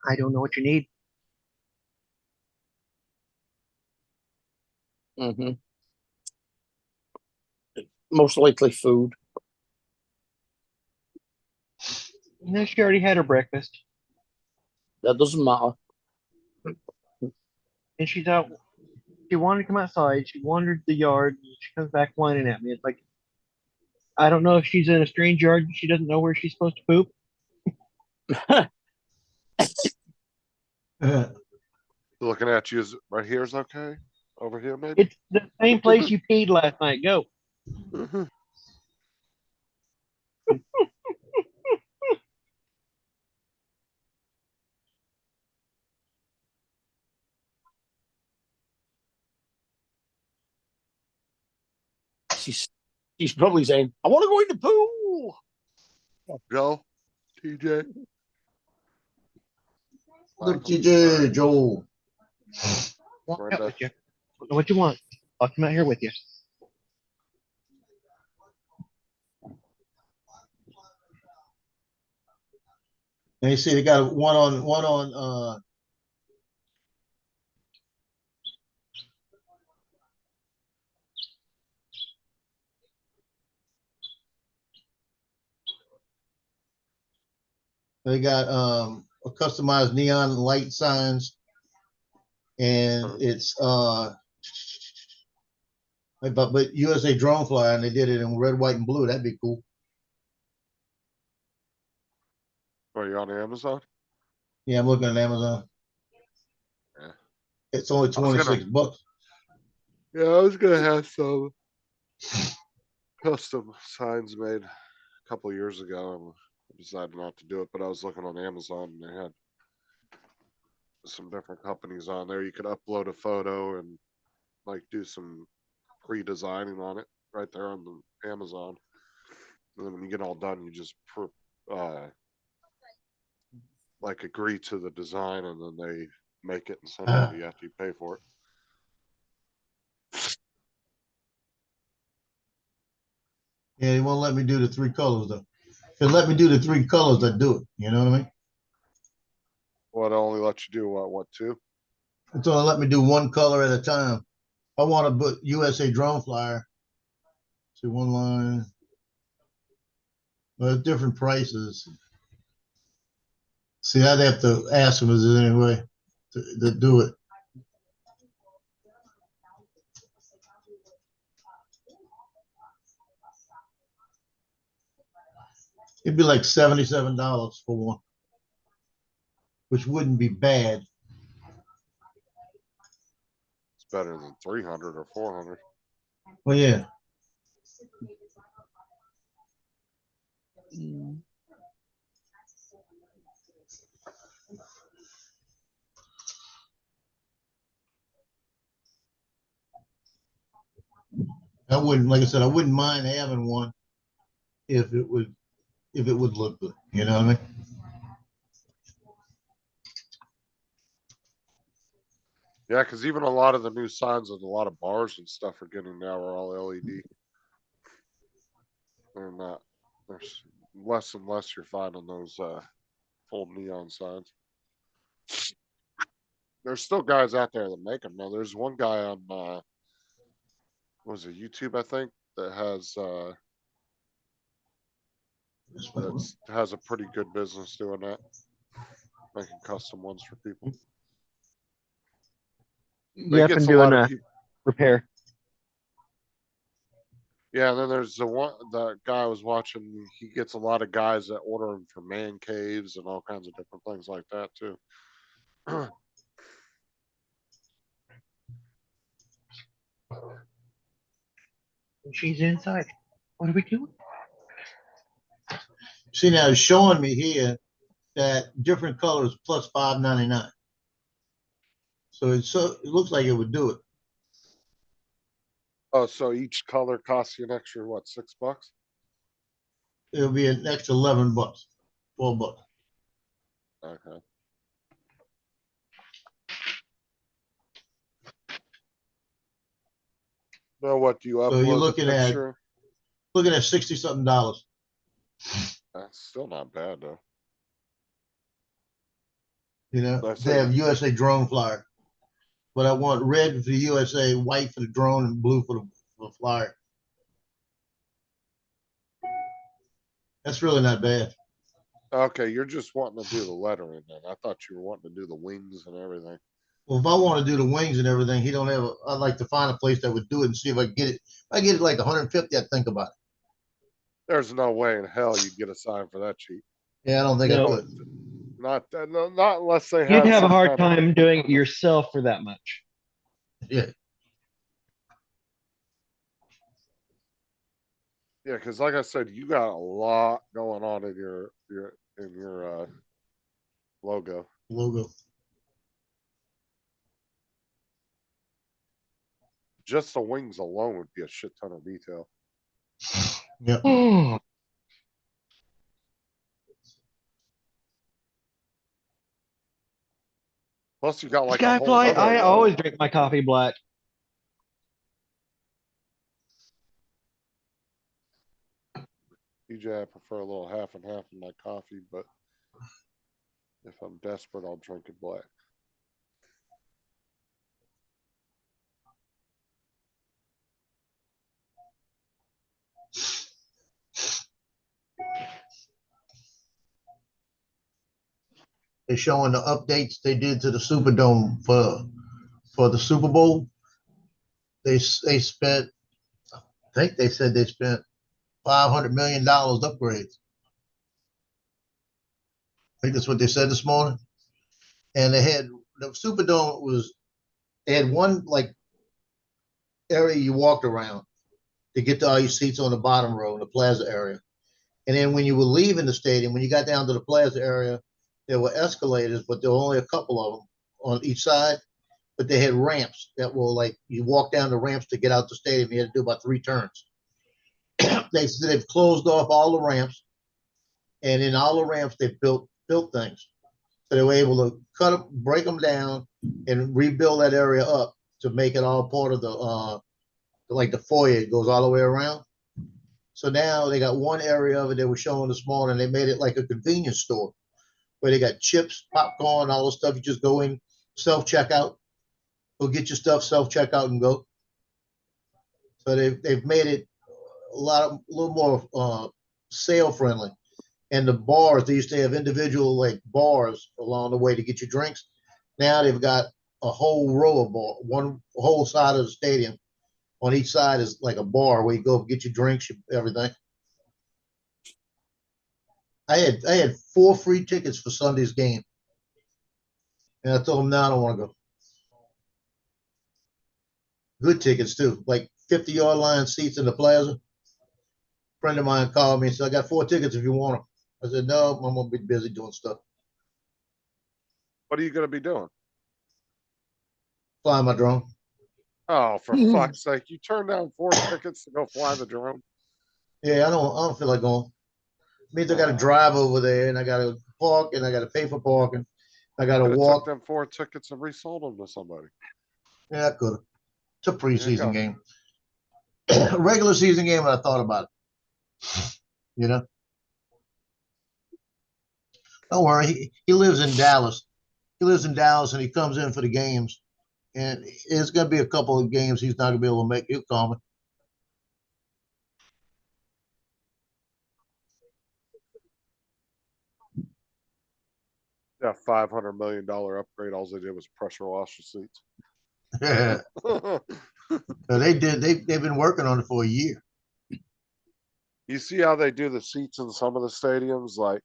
I don't know what you need. Hmm. Most likely food. No, she already had her breakfast, That doesn't matter. and she's out. She wanted to come outside. She wandered the yard. And she comes back whining at me. It's like I don't know if she's in a strange yard. And she doesn't know where she's supposed to poop. Looking at you is right here is okay. Over here, maybe. It's the same place you peed last night. Go. Mhm. She's probably saying, "I want to go in the pool." Go, TJ. Look, TJ, Joel. Walk out Brenda. with you. Don't know what you want. I'll come out here with you. And you see, they got one on they got a customized neon light signs, and it's but USA Drone Flyer, and they did it in red, white, and blue. That'd be cool. Are you on Amazon? Yeah, I'm looking at Amazon. Yeah. It's only I was gonna- $26. Yeah, I was gonna have some custom signs made a couple of years ago, and I decided not to do it. But I was looking on Amazon, and they had some different companies on there. You could upload a photo and like do some pre-designing on it right there on the Amazon. And then when you get all done, you just like agree to the design, and then they make it and send it to you after you pay for it. Yeah, they won't let me do the 3 colors though. If they let me do the 3 colors, I'd do it. You know what I mean? Well, it only lets you do what two? It's only let me do one color at a time. I want to put USA drone flyer. See one line. Well, different prices. See, I'd have to ask them, is there any way to do it? It'd be like $77 for one, which wouldn't be bad. It's better than 300 or 400. Well, yeah. Mm. I wouldn't, like I said, I wouldn't mind having one if it would look good. You know what I mean? Yeah, because even a lot of the new signs of a lot of bars and stuff are getting now are all LED. They're not. There's less and less you're finding those full neon signs. There's still guys out there that make them. Now, there's one guy on what was it, YouTube, I think, that has a pretty good business doing that, making custom ones for people. But Yep, and doing a repair. Yeah, and then there's the guy I was watching. He gets a lot of guys that order them for man caves and all kinds of different things like that too. She's inside. What are we doing? See, now it's showing me here that different colors plus $5.99. So it looks like it would do it. Oh, so each color costs you an extra what, $6? It'll be an extra $11, $12. Okay. Now what do you upload? So you're the looking picture? at $60-something. That's still not bad though. You know, That's they have it. USA drone flyer, but I want red for the USA, white for the drone, and blue for the flyer. That's really not bad. Okay, you're just wanting to do the lettering then. I thought you were wanting to do the wings and everything. Well, if I want to do the wings and everything, he don't have. I'd like to find a place that would do it and see if I can get it. If I get it like 150, I'd think about it. There's no way in hell you'd get a sign for that cheap. Yeah, I don't think I No. could. Not unless they You'd have a some hard kind of- time doing it yourself for that much. Yeah. Yeah, because like I said, you got a lot going on in your logo. Logo. Just the wings alone would be a shit ton of detail. Yep. Plus, you got like a whole Skyfly, other I row. always drink my coffee black. DJ, I prefer a little half and half in my coffee, but if I'm desperate, I'll drink it black. They're showing the updates they did to the Superdome for the Super Bowl. They spent, I think they said they spent $500 million upgrades. I think that's what they said this morning. And they had the Superdome they had one like area you walked around to get to all your seats on the bottom row in the plaza area. And then when you were leaving the stadium, when you got down to the plaza area, there were escalators, but there were only a couple of them on each side. But they had ramps that were like you walk down the ramps to get out the stadium. You had to do about 3 turns. They've closed off all the ramps, and in all the ramps they built things. So they were able to break them down, and rebuild that area up to make it all part of the like the foyer. It goes all the way around. So now they got one area of it they were showing this morning. They made it like a convenience store where they got chips, popcorn, all the stuff. You just go in, self checkout, Go get your stuff, self-checkout and go. So they've made it a little more sale friendly. And the bars, they used to have individual like bars along the way to get your drinks. Now they've got a whole row of bar, one whole side of the stadium. On each side is like a bar where you go get your drinks, everything. I had 4 free tickets for Sunday's game. And I told them, no, I don't want to go. Good tickets too, like 50-yard line seats in the plaza. Friend of mine called me and said, I got 4 tickets if you want them. I said, no, I'm gonna be busy doing stuff. What are you gonna be doing? Flying my drone. Oh, for fuck's sake, you turned down 4 tickets to go fly the drone? Yeah, I don't feel like going. Means I gotta drive over there and I gotta park and I gotta pay for parking. I gotta Could've took walk. them 4 tickets and resold them to somebody. Yeah, I could have. It's a There you preseason go. game. Regular season game, and I thought about it. You know? Don't worry. He lives in Dallas. He lives in Dallas and he comes in for the games. And it's gonna be a couple of games he's not gonna be able to make. He'll call me. That $500 million upgrade, all they did was pressure wash the seats. Yeah. They've been working on it for a year. You see how they do the seats in some of the stadiums? Like,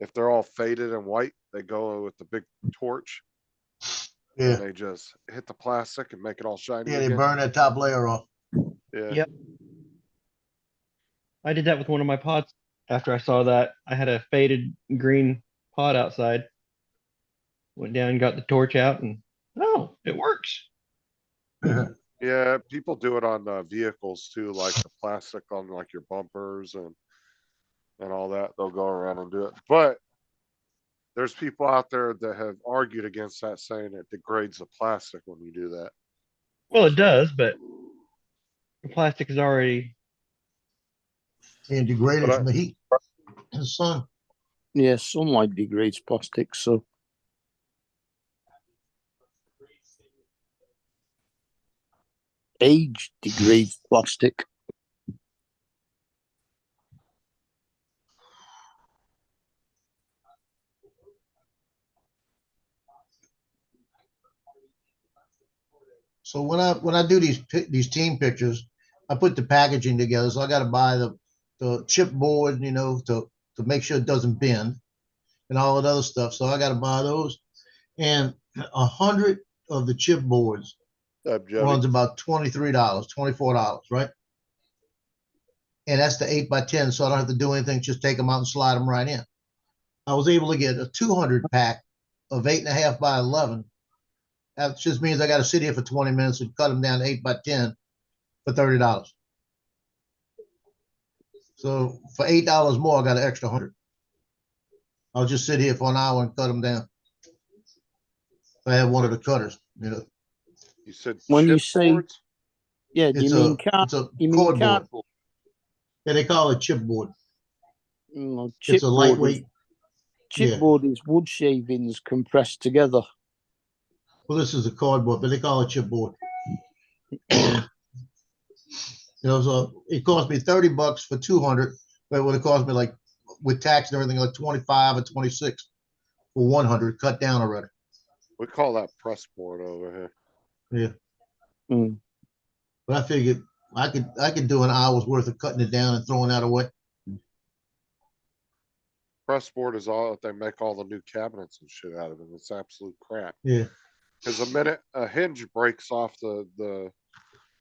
if they're all faded and white, they go with the big torch. Yeah. And they just hit the plastic and make it all shiny Yeah, they again. burn that top layer off. Yeah. Yep. I did that with one of my pots. After I saw that, I had a faded green pot outside. Went down and got the torch out, and oh, it works. Yeah, people do it on vehicles too, like the plastic on like your bumpers and all that. They'll go around and do it. But there's people out there that have argued against that, saying it degrades the plastic when you do that. Well, it does, but the plastic is already. And degraded But from the heat and the sun. Yeah, sunlight degrades plastic, so age degrades plastic. So when I do these team pictures, I put the packaging together. So I got to buy the chipboard, to make sure it doesn't bend, and all that other stuff. So I got to buy those, and 100 of the chipboards runs about $23, $24, right? And that's the 8x10, so I don't have to do anything. Just take them out and slide them right in. I was able to get a 200 pack of 8.5 by 11. That just means I got to sit here for 20 minutes and cut them down to 8x10 for $30. So for $8 more, I got an extra 100. I'll just sit here for an hour and cut them down. I have one of the cutters, You said When you say, chipboards? yeah, do It's you mean it's a you mean cardboard. cardboard? Yeah, they call it chipboard. No, It's a lightweight. Chipboard is wood shavings compressed together. Well, this is a cardboard, but they call it chipboard. So it cost me $30 for 200, but it would have cost me, like, with tax and everything, like 25 or 26 for 100, cut down already. We call that press board over here. Yeah. Mm. But I figured I could do an hour's worth of cutting it down and throwing that away. Press board is all they make all the new cabinets and shit out of it. It's absolute crap. Yeah. Because the minute a hinge breaks off the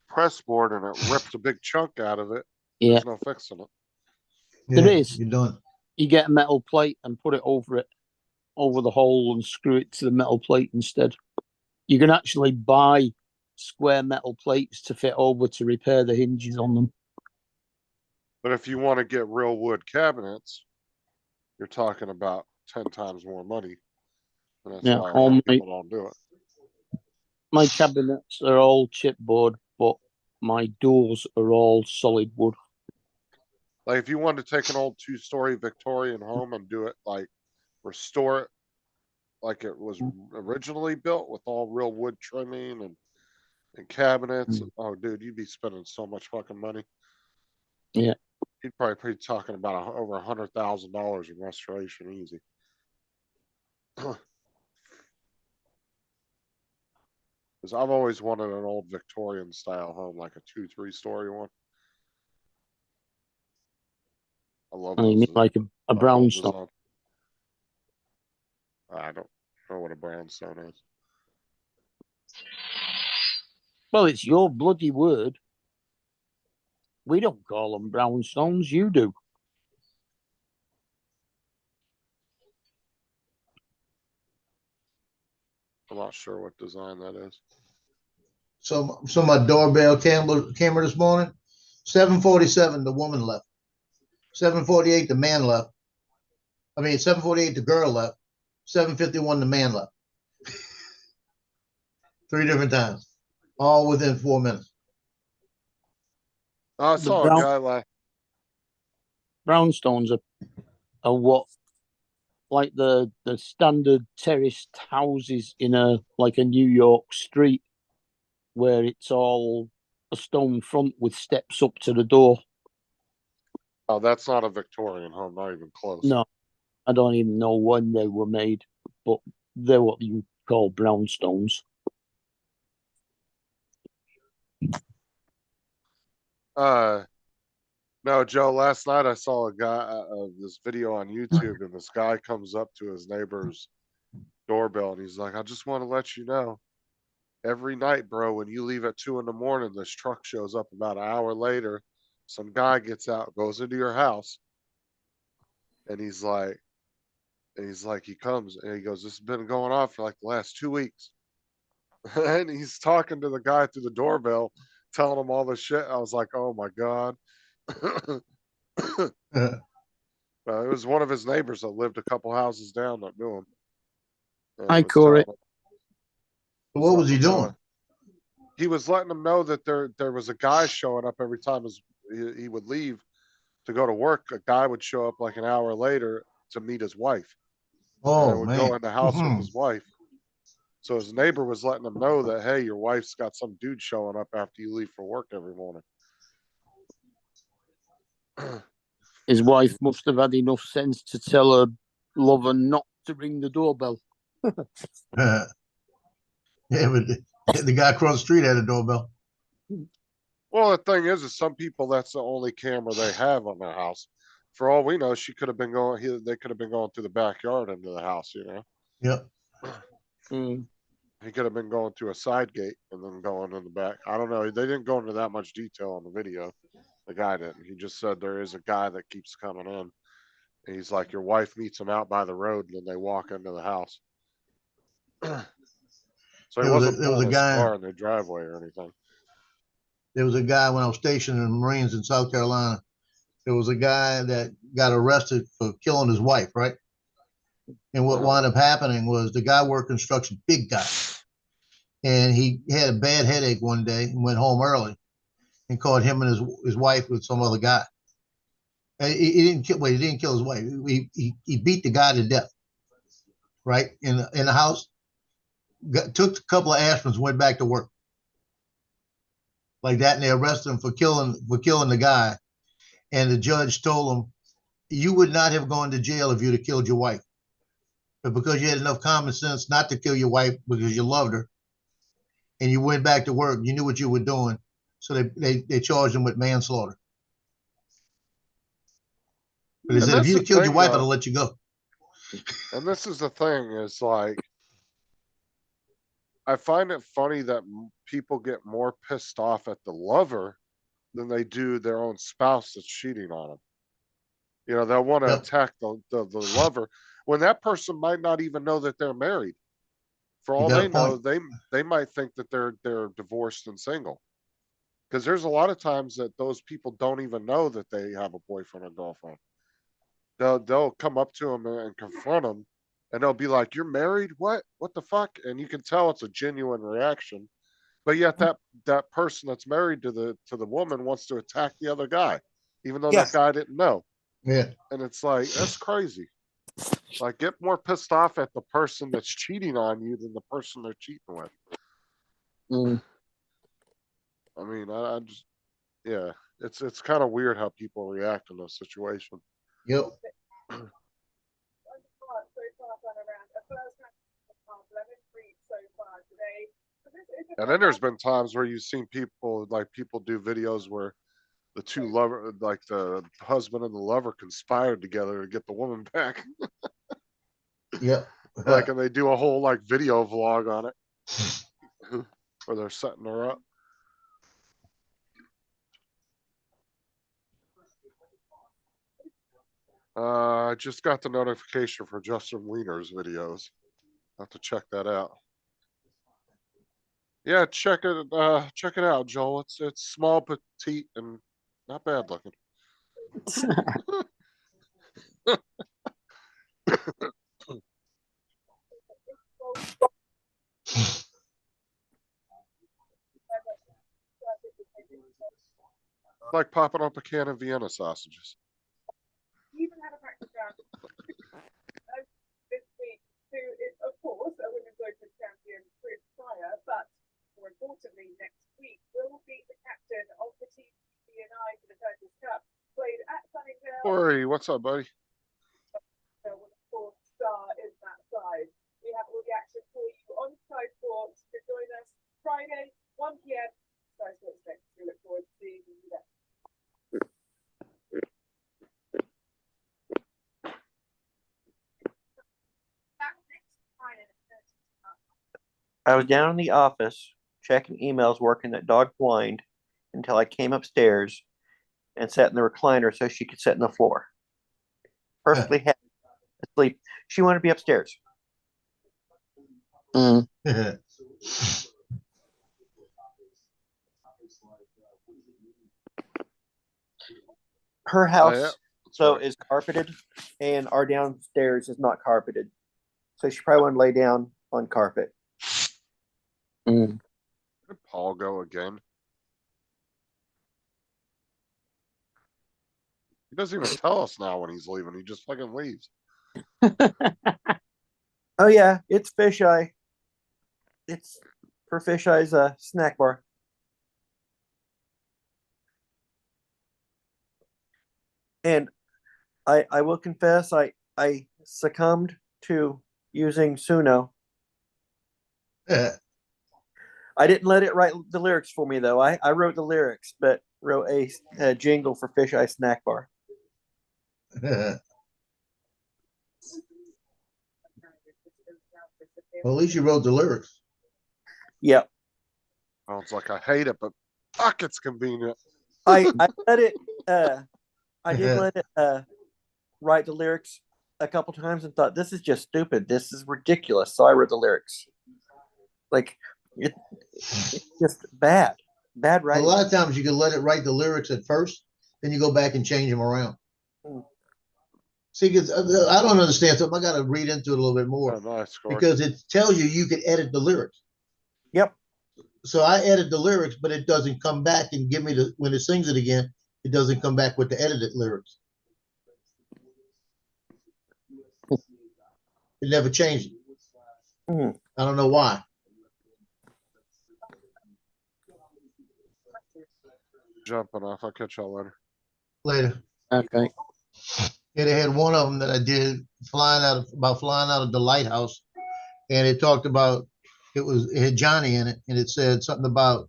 press board and it rips a big chunk out of it, Yeah, there's no fixing it. There is. You're done. you get a metal plate and put it over the hole and screw it to the metal plate instead. You can actually buy square metal plates to fit over to repair the hinges on them. But if you want to get real wood cabinets, you're talking about 10 times more money. And that's Yeah, why a lot of people don't do it. My cabinets are all chipboard, but my doors are all solid wood. Like if you wanted to take an old 2-story Victorian home and do it, like restore it like it was originally built with all real wood trimming and and cabinets. Mm. Oh, dude, you'd be spending so much fucking money. Yeah. You'd probably be talking about over $100,000 in restoration, easy. Because I've always wanted an old Victorian style home, like a 2-3 story one. I love I mean, those. like a that old brownstone. design. I don't know what a brownstone is. Well, it's your bloody word. We don't call them brownstones. You do. I'm not sure what design that is. So my doorbell camera this morning, 7:47, the woman left. 7:48, the man left. I mean, 7:48, the girl left. 7:51, the man left. 3 different times, all within 4 minutes. I The saw a guy like, brownstones are what, like the standard terraced houses in a New York street, where it's all a stone front with steps up to the door. oh, that's not a Victorian home, not even close. No, I don't even know when they were made, but they're what you call brownstones. No, Joe, last night I saw a guy, this video on YouTube, and this guy comes up to his neighbor's doorbell and he's like, I just want to let you know, every night, bro, when you leave at 2 a.m, this truck shows up about an hour later. Some guy gets out, goes into your house, and he's like, he comes and he goes, this has been going on for like the last 2 weeks. And he's talking to the guy through the doorbell, telling him all this shit. I was like, oh my God. Uh, It was one of his neighbors that lived a couple houses down that knew him. And Hi, was Corey. telling him- what was he letting him know- doing? He was letting him know that there was a guy showing up every time he would leave to go to work. A guy would show up like an hour later to meet his wife. And Oh would go man. in the house with Mhm. his wife. So his neighbor was letting him know that, hey, your wife's got some dude showing up after you leave for work every morning. His wife must have had enough sense to tell her lover not to ring the doorbell. Yeah, but the guy across the street had a doorbell. Well, the thing is some people, that's the only camera they have on their house. For all we know, she could have been going. They could have been going through the backyard into the house. You know, Yep. Mm. he could have been going through a side gate and then going in the back. I don't know. They didn't go into that much detail on the video. The guy didn't. He just said there is a guy that keeps coming in. And he's like, your wife meets him out by the road, and then they walk into the house. So he There was a- wasn't there was a pulling his guy- car in the driveway or anything. There was a guy when I was stationed in the Marines in South Carolina. There was a guy that got arrested for killing his wife, right? And what wound up happening was the guy worked construction, big guy. And he had a bad headache one day and went home early and caught him and his wife with some other guy. He didn't kill. He didn't kill his wife. He beat the guy to death, right in the house. Took a couple of aspirins, went back to work, like that, and they arrested him for killing the guy. And the judge told him, "You would not have gone to jail if you'd have killed your wife, but because you had enough common sense not to kill your wife because you loved her, and you went back to work, you knew what you were doing, so they charged him with manslaughter." But he And said, if that's you the had killed your thing, wife, I'd though. have let you go. And this is the thing, is like, I find it funny that people get more pissed off at the lover than they do their own spouse that's cheating on them. You know, they'll want to Yep. attack the lover when that person might not even know that they're married. For all got they a know, point. they might think that they're divorced and single. Because there's a lot of times that those people don't even know that they have a boyfriend or girlfriend. They'll come up to them and confront them, and they'll be like, "You're married? What? What the fuck?" And you can tell it's a genuine reaction, but yet that person that's married to the woman wants to attack the other guy, even though Yeah. that guy didn't know. Yeah. And it's like, that's crazy. Like, get more pissed off at the person that's cheating on you than the person they're cheating with. Mm. I mean, I just, yeah, it's kind of weird how people react in those situations. Yep. And then there's been times where you've seen people do videos where the two lover, like the husband and the lover, conspired together to get the woman back. Yep. Like, and they do a whole like video vlog on it where they're setting her up. I just got the notification for Justin Wiener's videos. Have to check that out. Yeah, check it out, Joel. It's small, petite, and not bad looking. Like popping up a can of Vienna sausages. Even had a practice round this week, who is, of course, a women's open champion, Chris Pryor, but more importantly, next week will be the captain of the team BNI for the Curtis Cup, played at Sunningdale. Corey, what's up, buddy? Of course, Star is that side. We have all the action for you on Sky Sports. To join us Friday, 1 p.m. Sky Sports next. We look forward to seeing you there. I was down in the office checking emails, working that dog whined until I came upstairs and sat in the recliner so she could sit on the floor. Perfectly happy asleep. She wanted to be upstairs. Mm. Her Oh, house yeah. so right. is carpeted, and our downstairs is not carpeted. So she probably wanted to lay down on carpet. Mm. Did Paul go again? He doesn't even tell us now when he's leaving. He just fucking leaves. Oh yeah, it's Fisheye. It's for Fisheye's snack bar. And I will confess I succumbed to using Suno. I didn't let it write the lyrics for me though. I wrote the lyrics, but wrote a jingle for Fisheye snack bar. Well, at least you wrote the lyrics. Yep. Sounds like I hate it, but fuck, it's convenient. I let it I did let it write the lyrics a couple times and thought this is just stupid. This is ridiculous. So I wrote the lyrics. Like it's just bad. Bad A writing. lot of times you can let it write the lyrics at first, then you go back and change them around. Mm. See, because I don't understand something. I got to read into it a little bit more Oh, nice, Corey. because it tells you can edit the lyrics. Yep. So I edit the lyrics, but it doesn't come back and give me when it sings it again, it doesn't come back with the edited lyrics. It never changed. Mhm. I don't know why. Jumping off. I'll catch y'all later. Later. Okay. Yeah, they had one of them that I did flying out of the lighthouse, and it talked about it had Johnny in it, and it said something about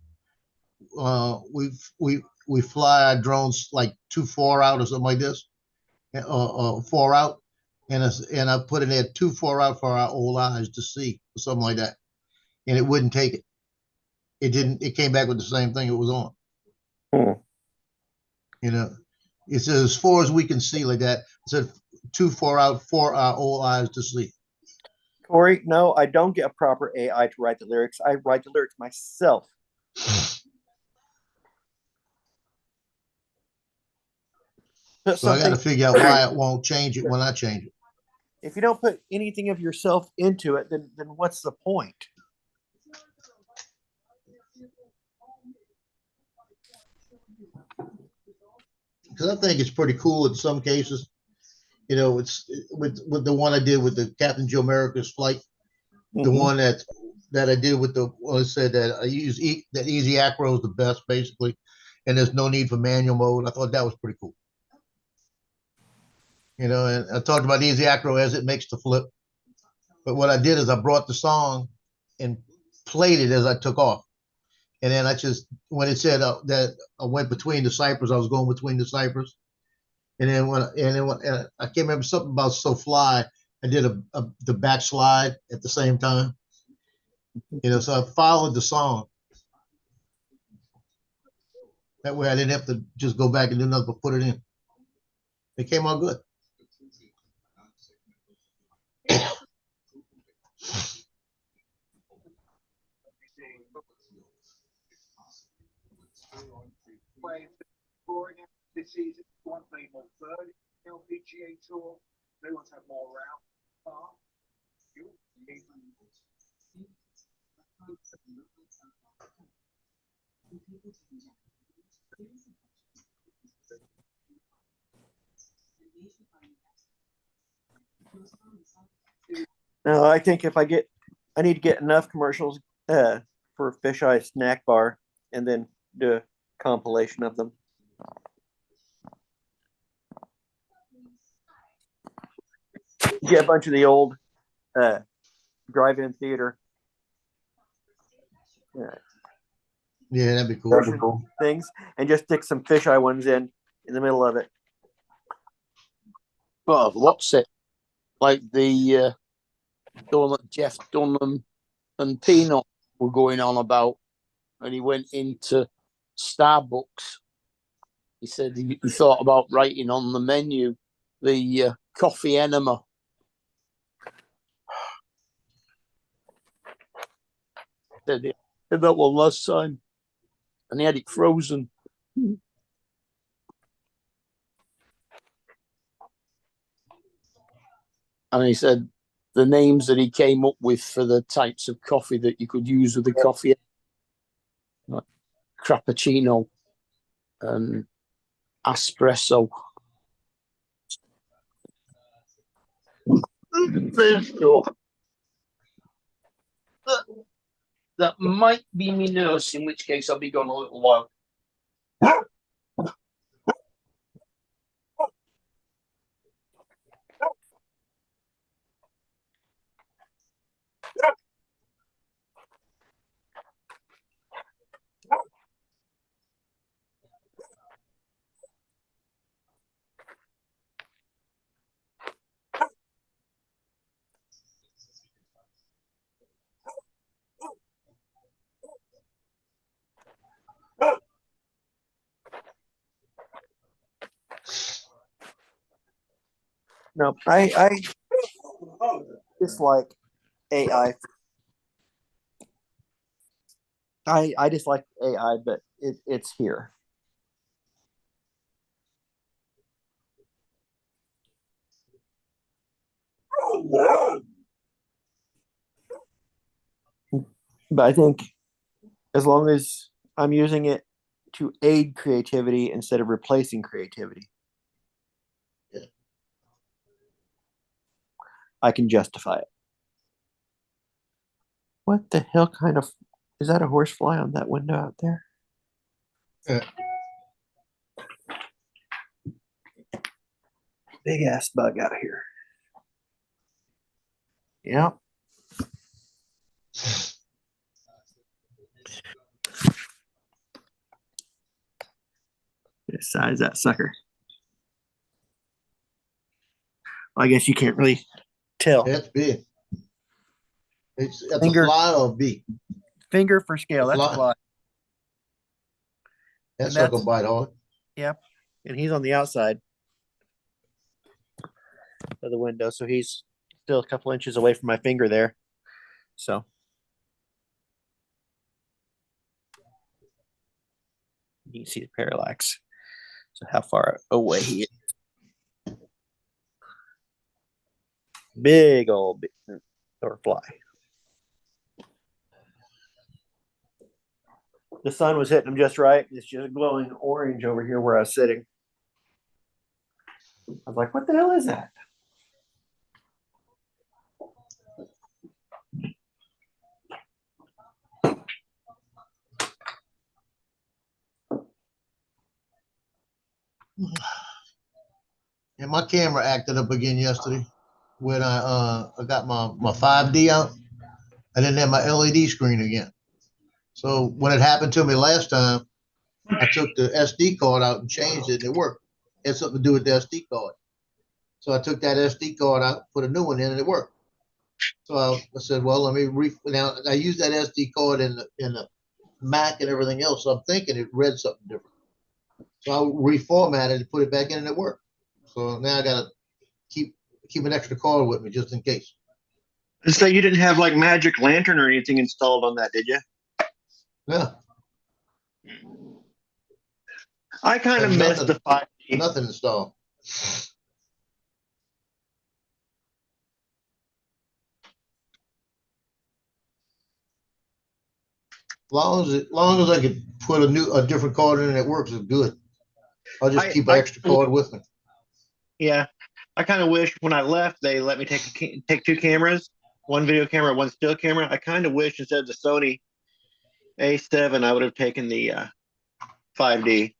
we fly our drones like too far out or something like this, far out, and I put in there too far out for our old eyes to see or something like that, and it wouldn't take it. It didn't. It came back with the same thing it was on. Hmm. You know, it says as far as we can see like that. It said too far out for our old eyes to see. Corey, no, I don't get a proper AI to write the lyrics. I write the lyrics myself. Put So I got to something. figure out why it won't change it when I change it. If you don't put anything of yourself into it, then what's the point? Because I think it's pretty cool in some cases. You know, it's with the one I did with the Captain Joe America's flight, the Mhm. one that that I did with the, well, it said that I use that Easy Acro is the best basically, and there's no need for manual mode. I thought that was pretty cool. You know, and I talked about Easy Acro as it makes the flip. But what I did is I brought the song and played it as I took off. And then I just, when it said that I went between the ciphers, I was going between the ciphers. And then I can't remember something about So Fly. I did the backslide at the same time. You know, so I followed the song. That way I didn't have to just go back and do nothing but put it in. It came out good. Playing scoring this season, one play more third in the LPGA Tour. They want to have more round. No, I think if I need to get enough commercials for Fisheye Snack Bar, and then do a compilation of them. Get a bunch of the old drive-in theater Yeah, that'd be cool. things, and just stick some Fisheye ones in the middle of it. Well, what's it? Like the one that Jeff Dunham and Peanut were going on about, and he went into Starbucks. He said he thought about writing on the menu the coffee enema. Said he did that one last time, and he had it frozen. And he said the names that he came up with for the types of coffee that you could use with the coffee, like Crappuccino and espresso. That might be me nurse, in which case I'll be gone a little while. No, I dislike AI. I dislike AI, but it's here. But I think as long as I'm using it to aid creativity instead of replacing creativity, I can justify it. What the hell kind of is that, a horsefly on that window out there? Yeah. Big ass bug out here. Yeah. The size of that sucker. Well, I guess you can't really tell. That's big. It's at Finger. the fly or a beak. Finger for scale. That's a Fly. fly. That And sucker that's- bite hard. Yep. And he's on the outside of the window, so he's still a couple inches away from my finger there. So you can see the parallax. So how far away he is. Big old or fly. The sun was hitting him just right. It's just glowing orange over here where I was sitting. I was like, what the hell is that? And my camera acted up again yesterday when I got my 5D out. I didn't have my LED screen again. So when it happened to me last time, I took the SD card out and changed it, and it worked. It had something to do with the SD card. So I took that SD card out, put a new one in, and it worked. So I said, well, let me now. I use that SD card in the Mac and everything else. So I'm thinking it read something different. So I reformatted it, put it back in, and it worked. So now I got to keep an extra card with me just in case. So you didn't have like Magic Lantern or anything installed on that, did you? Yeah, I kind of There's missed the 5D. nothing installed. Long as I could put a different card in and it works, it's good. I'll just keep an extra card with me. Yeah, I kind of wish when I left they let me take two cameras, one video camera, one still camera. I kind of wish instead of the Sony A7, I would have taken the 5D.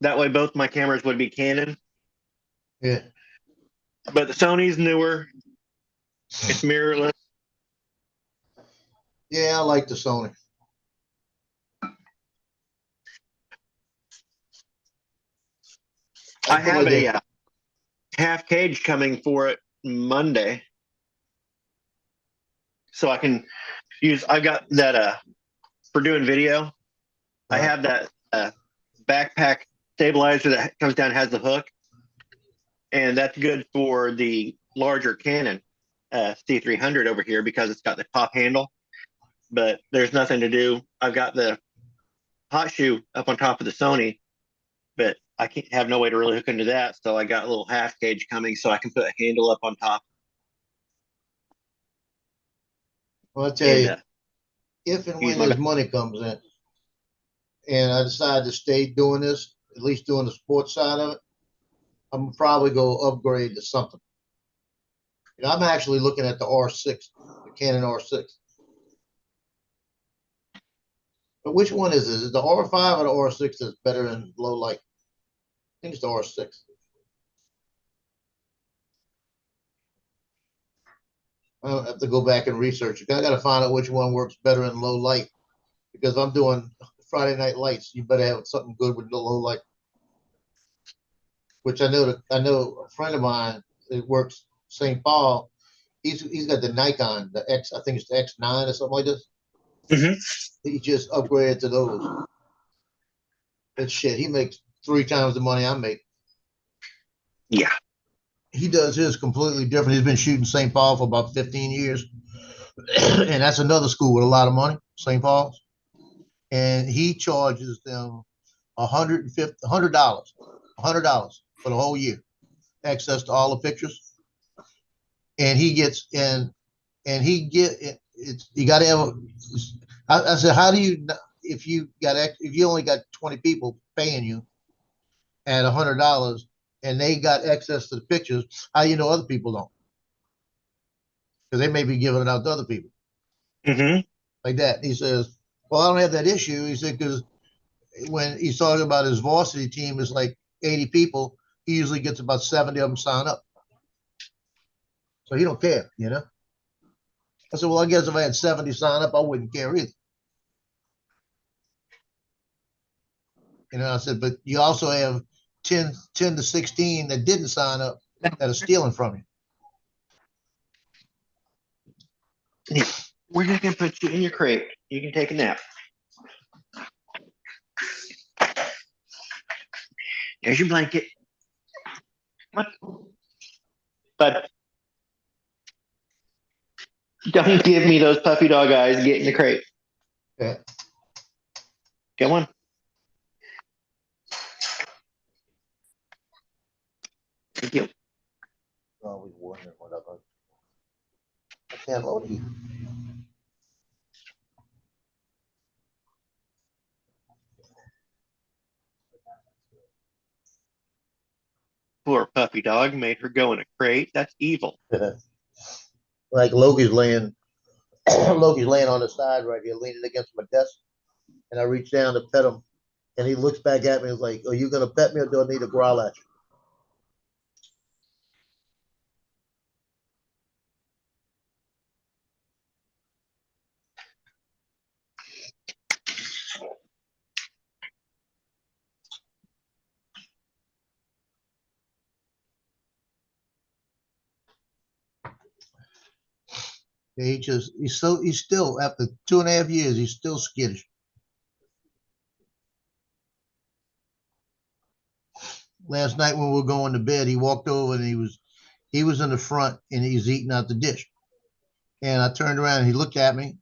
That way, both my cameras would be Canon. Yeah. But the Sony's newer. It's mirrorless. Yeah, I like the Sony. I have a half cage coming for it Monday, so I can use. I've got that for doing video. I have that backpack stabilizer that comes down, has the hook, and that's good for the larger Canon C300 over here because it's got the top handle. But there's nothing to do. I've got the hot shoe up on top of the Sony, but I can't have no way to really hook into that. So I got a little half cage coming so I can put a handle up on top. Well, I'll tell you, And, if and use when my this money comes in and I decide to stay doing this, at least doing the sports side of it, I'm gonna probably go upgrade to something. You know, I'm actually looking at the R6, the Canon R6. But which one is it? Is it the R5 or the R6 that's better in low light? I think it's the R6. I'll have to go back and research it. I got to find out which one works better in low light because I'm doing Friday Night Lights. You better have something good with the low light. Which I know a friend of mine that works St. Paul. He's got the Nikon, the X. I think it's the X9 or something like this. Mhm. He just upgraded to those. That shit. He makes 3 times the money I make. yeah, He does his completely different. He's been shooting St. Paul for about 15 years. And that's another school with a lot of money, St. Paul's. And he charges them $100 for the whole year, access to all the pictures. And he gets you got to have. I said, how do you if you only got 20 people paying you at $100 and they got access to the pictures, how do you know other people don't? Because they may be giving it out to other people. Mm-hmm. Like that. He says, well, I don't have that issue. He said, because when he's talking about his varsity team is like 80 people, he usually gets about 70 of them sign up. So he don't care, you know? I said, well, I guess if I had 70 sign up, I wouldn't care either. You know, I said, but you also have 10 to 16 that didn't sign up that are stealing from you. We're just going to put you in your crate. You can take a nap. There's your blanket. What? But don't give me those puppy dog eyes. Get in the crate. Okay. Come on. Thank you. Always wondering what I can't load you. Poor puppy dog made her go in a crate. That's evil. Like Loki's laying on the side right here, leaning against my desk. And I reach down to pet him. And he looks back at me and is like, are you gonna pet me or do I need to growl at you? Yeah, he's still after 2.5 years, he's still skittish. Last night when we were going to bed, he walked over and he was in the front and he's eating out the dish. And I turned around and he looked at me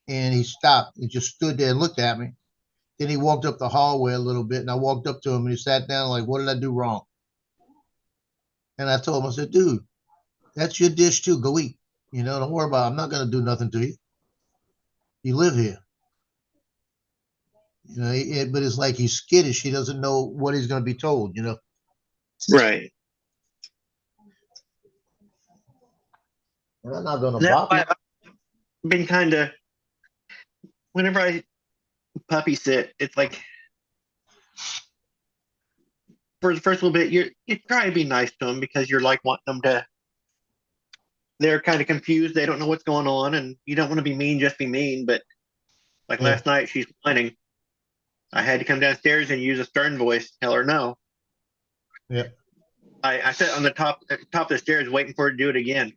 and he stopped and just stood there and looked at me. Then he walked up the hallway a little bit and I walked up to him and he sat down like, what did I do wrong? And I told him, I said, dude, that's your dish too. Go eat. You know, don't worry about it. I'm not going to do nothing to you. You live here. You know, but it's like he's skittish. He doesn't know what he's going to be told, you know. Right. And I'm not going to That's bop why you. I've been kind of, whenever I puppy sit, it's like, for the first little bit, you try to be nice to them because you're like wanting them to, they're kind of confused. They don't know what's going on, and you don't want to be mean, just be mean. But like Yeah. last night, she's whining. I had to come downstairs and use a stern voice to tell her no. Yeah. I sat on the top of the stairs waiting for her to do it again.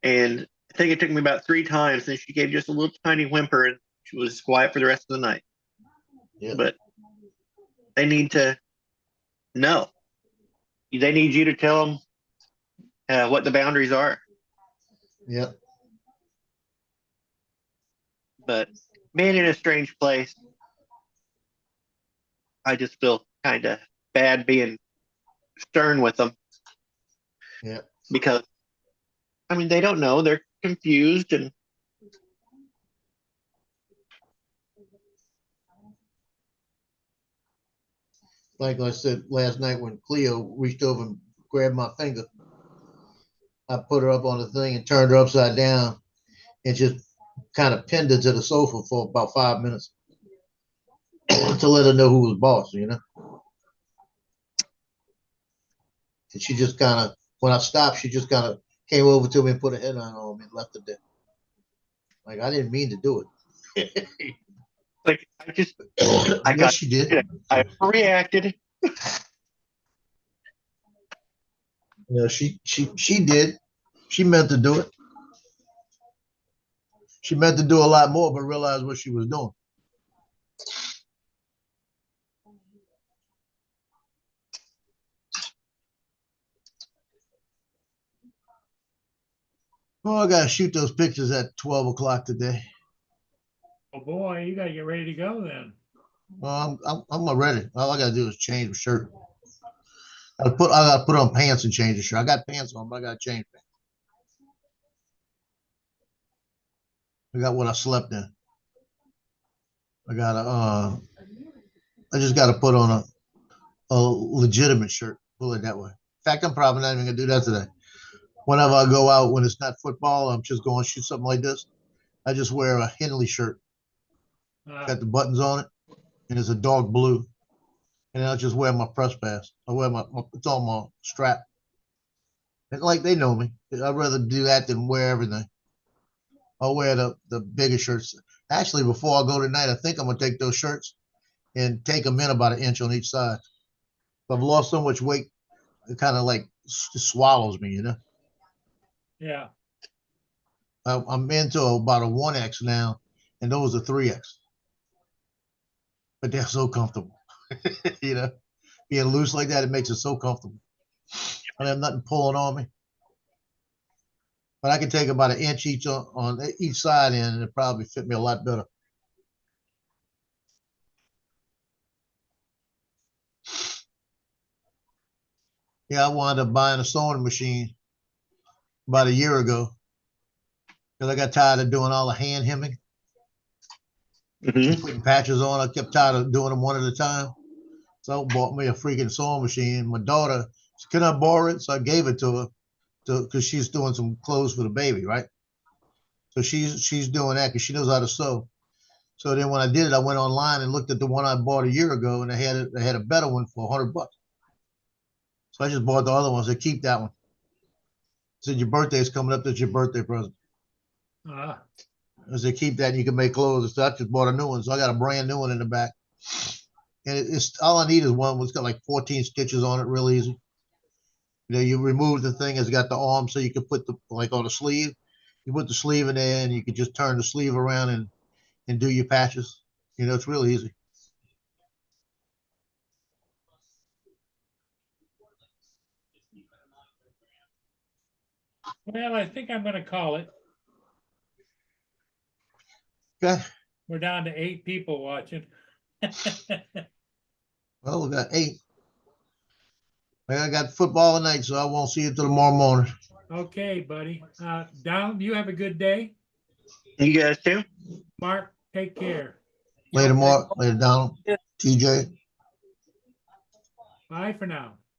And I think it took me about 3 times, and she gave just a little tiny whimper, and she was quiet for the rest of the night. Yeah. But they need to know. They need you to tell them what the boundaries are. Yeah. But being in a strange place, I just feel kind of bad being stern with them. Yeah. Because, I mean, they don't know. They're confused, and Like I said last night when Cleo reached over and grabbed my finger, I put her up on the thing and turned her upside down and just kind of pinned her to the sofa for about 5 minutes to let her know who was boss, you know? And she just kind of, when I stopped, she just kind of came over to me and put her head on me and left it there. Like, I didn't mean to do it. like I Yes, got, she did. I reacted. You know, she did. She meant to do it. She meant to do a lot more, but realized what she was doing. Oh, I gotta shoot those pictures at 12 o'clock today. Oh, boy, you gotta get ready to go then. Well, I'm ready. All I gotta do is change my shirt. I gotta put on pants and change the shirt. I got pants on, but I gotta change pants. I got what I slept in. I just gotta put on a legitimate shirt. Put it that way. In fact, I'm probably not even gonna do that today. Whenever I go out, when it's not football, I'm just going to shoot something like this. I just wear a Henley shirt, got the buttons on it, and it's a dark blue. And I'll just wear my press pass. I wear it's on my strap. And like they know me. I'd rather do that than wear everything. I'll wear the bigger shirts. Actually, before I go tonight, I think I'm gonna take those shirts and take them in about 1 inch on each side. I've lost so much weight, it kind of like swallows me, you know. Yeah. I'm into about a 1X now, and those are 3X. But they're so comfortable, you know. Being loose like that, it makes it so comfortable. I have nothing pulling on me. But I can take about 1 inch each on each side in, and it probably fit me a lot better. Yeah, I wound up buying a sewing machine about a year ago because I got tired of doing all the hand hemming, putting patches on. I kept tired of doing them one at a time. So I bought me a freaking sewing machine. My daughter, can I borrow it? So I gave it to her because she's doing some clothes for the baby, right? So she's doing that because she knows how to sew. So then when I did it, I went online and looked at the one I bought a year ago, and they had a better one for $100. So I just bought the other one. So keep that one. Said your birthday is coming up. That's your birthday present. Ah, I said keep that, and you can make clothes. So I just bought a new one. So I got a brand new one in the back. And it's all I need is one. It's got like 14 stitches on it, real easy. You know, you remove the thing. It's got the arm, so you can put the like on the sleeve. You put the sleeve in there, and you can just turn the sleeve around and do your patches. You know, it's real easy. well, I think I'm gonna call it. Okay. We're down to 8 people watching. Well, we got 8. I got football tonight, so I won't see you till tomorrow morning. Okay, buddy. Down, you have a good day. You guys too? Mark, take care. Later, Mark. Later, Donald. TJ. Bye for now.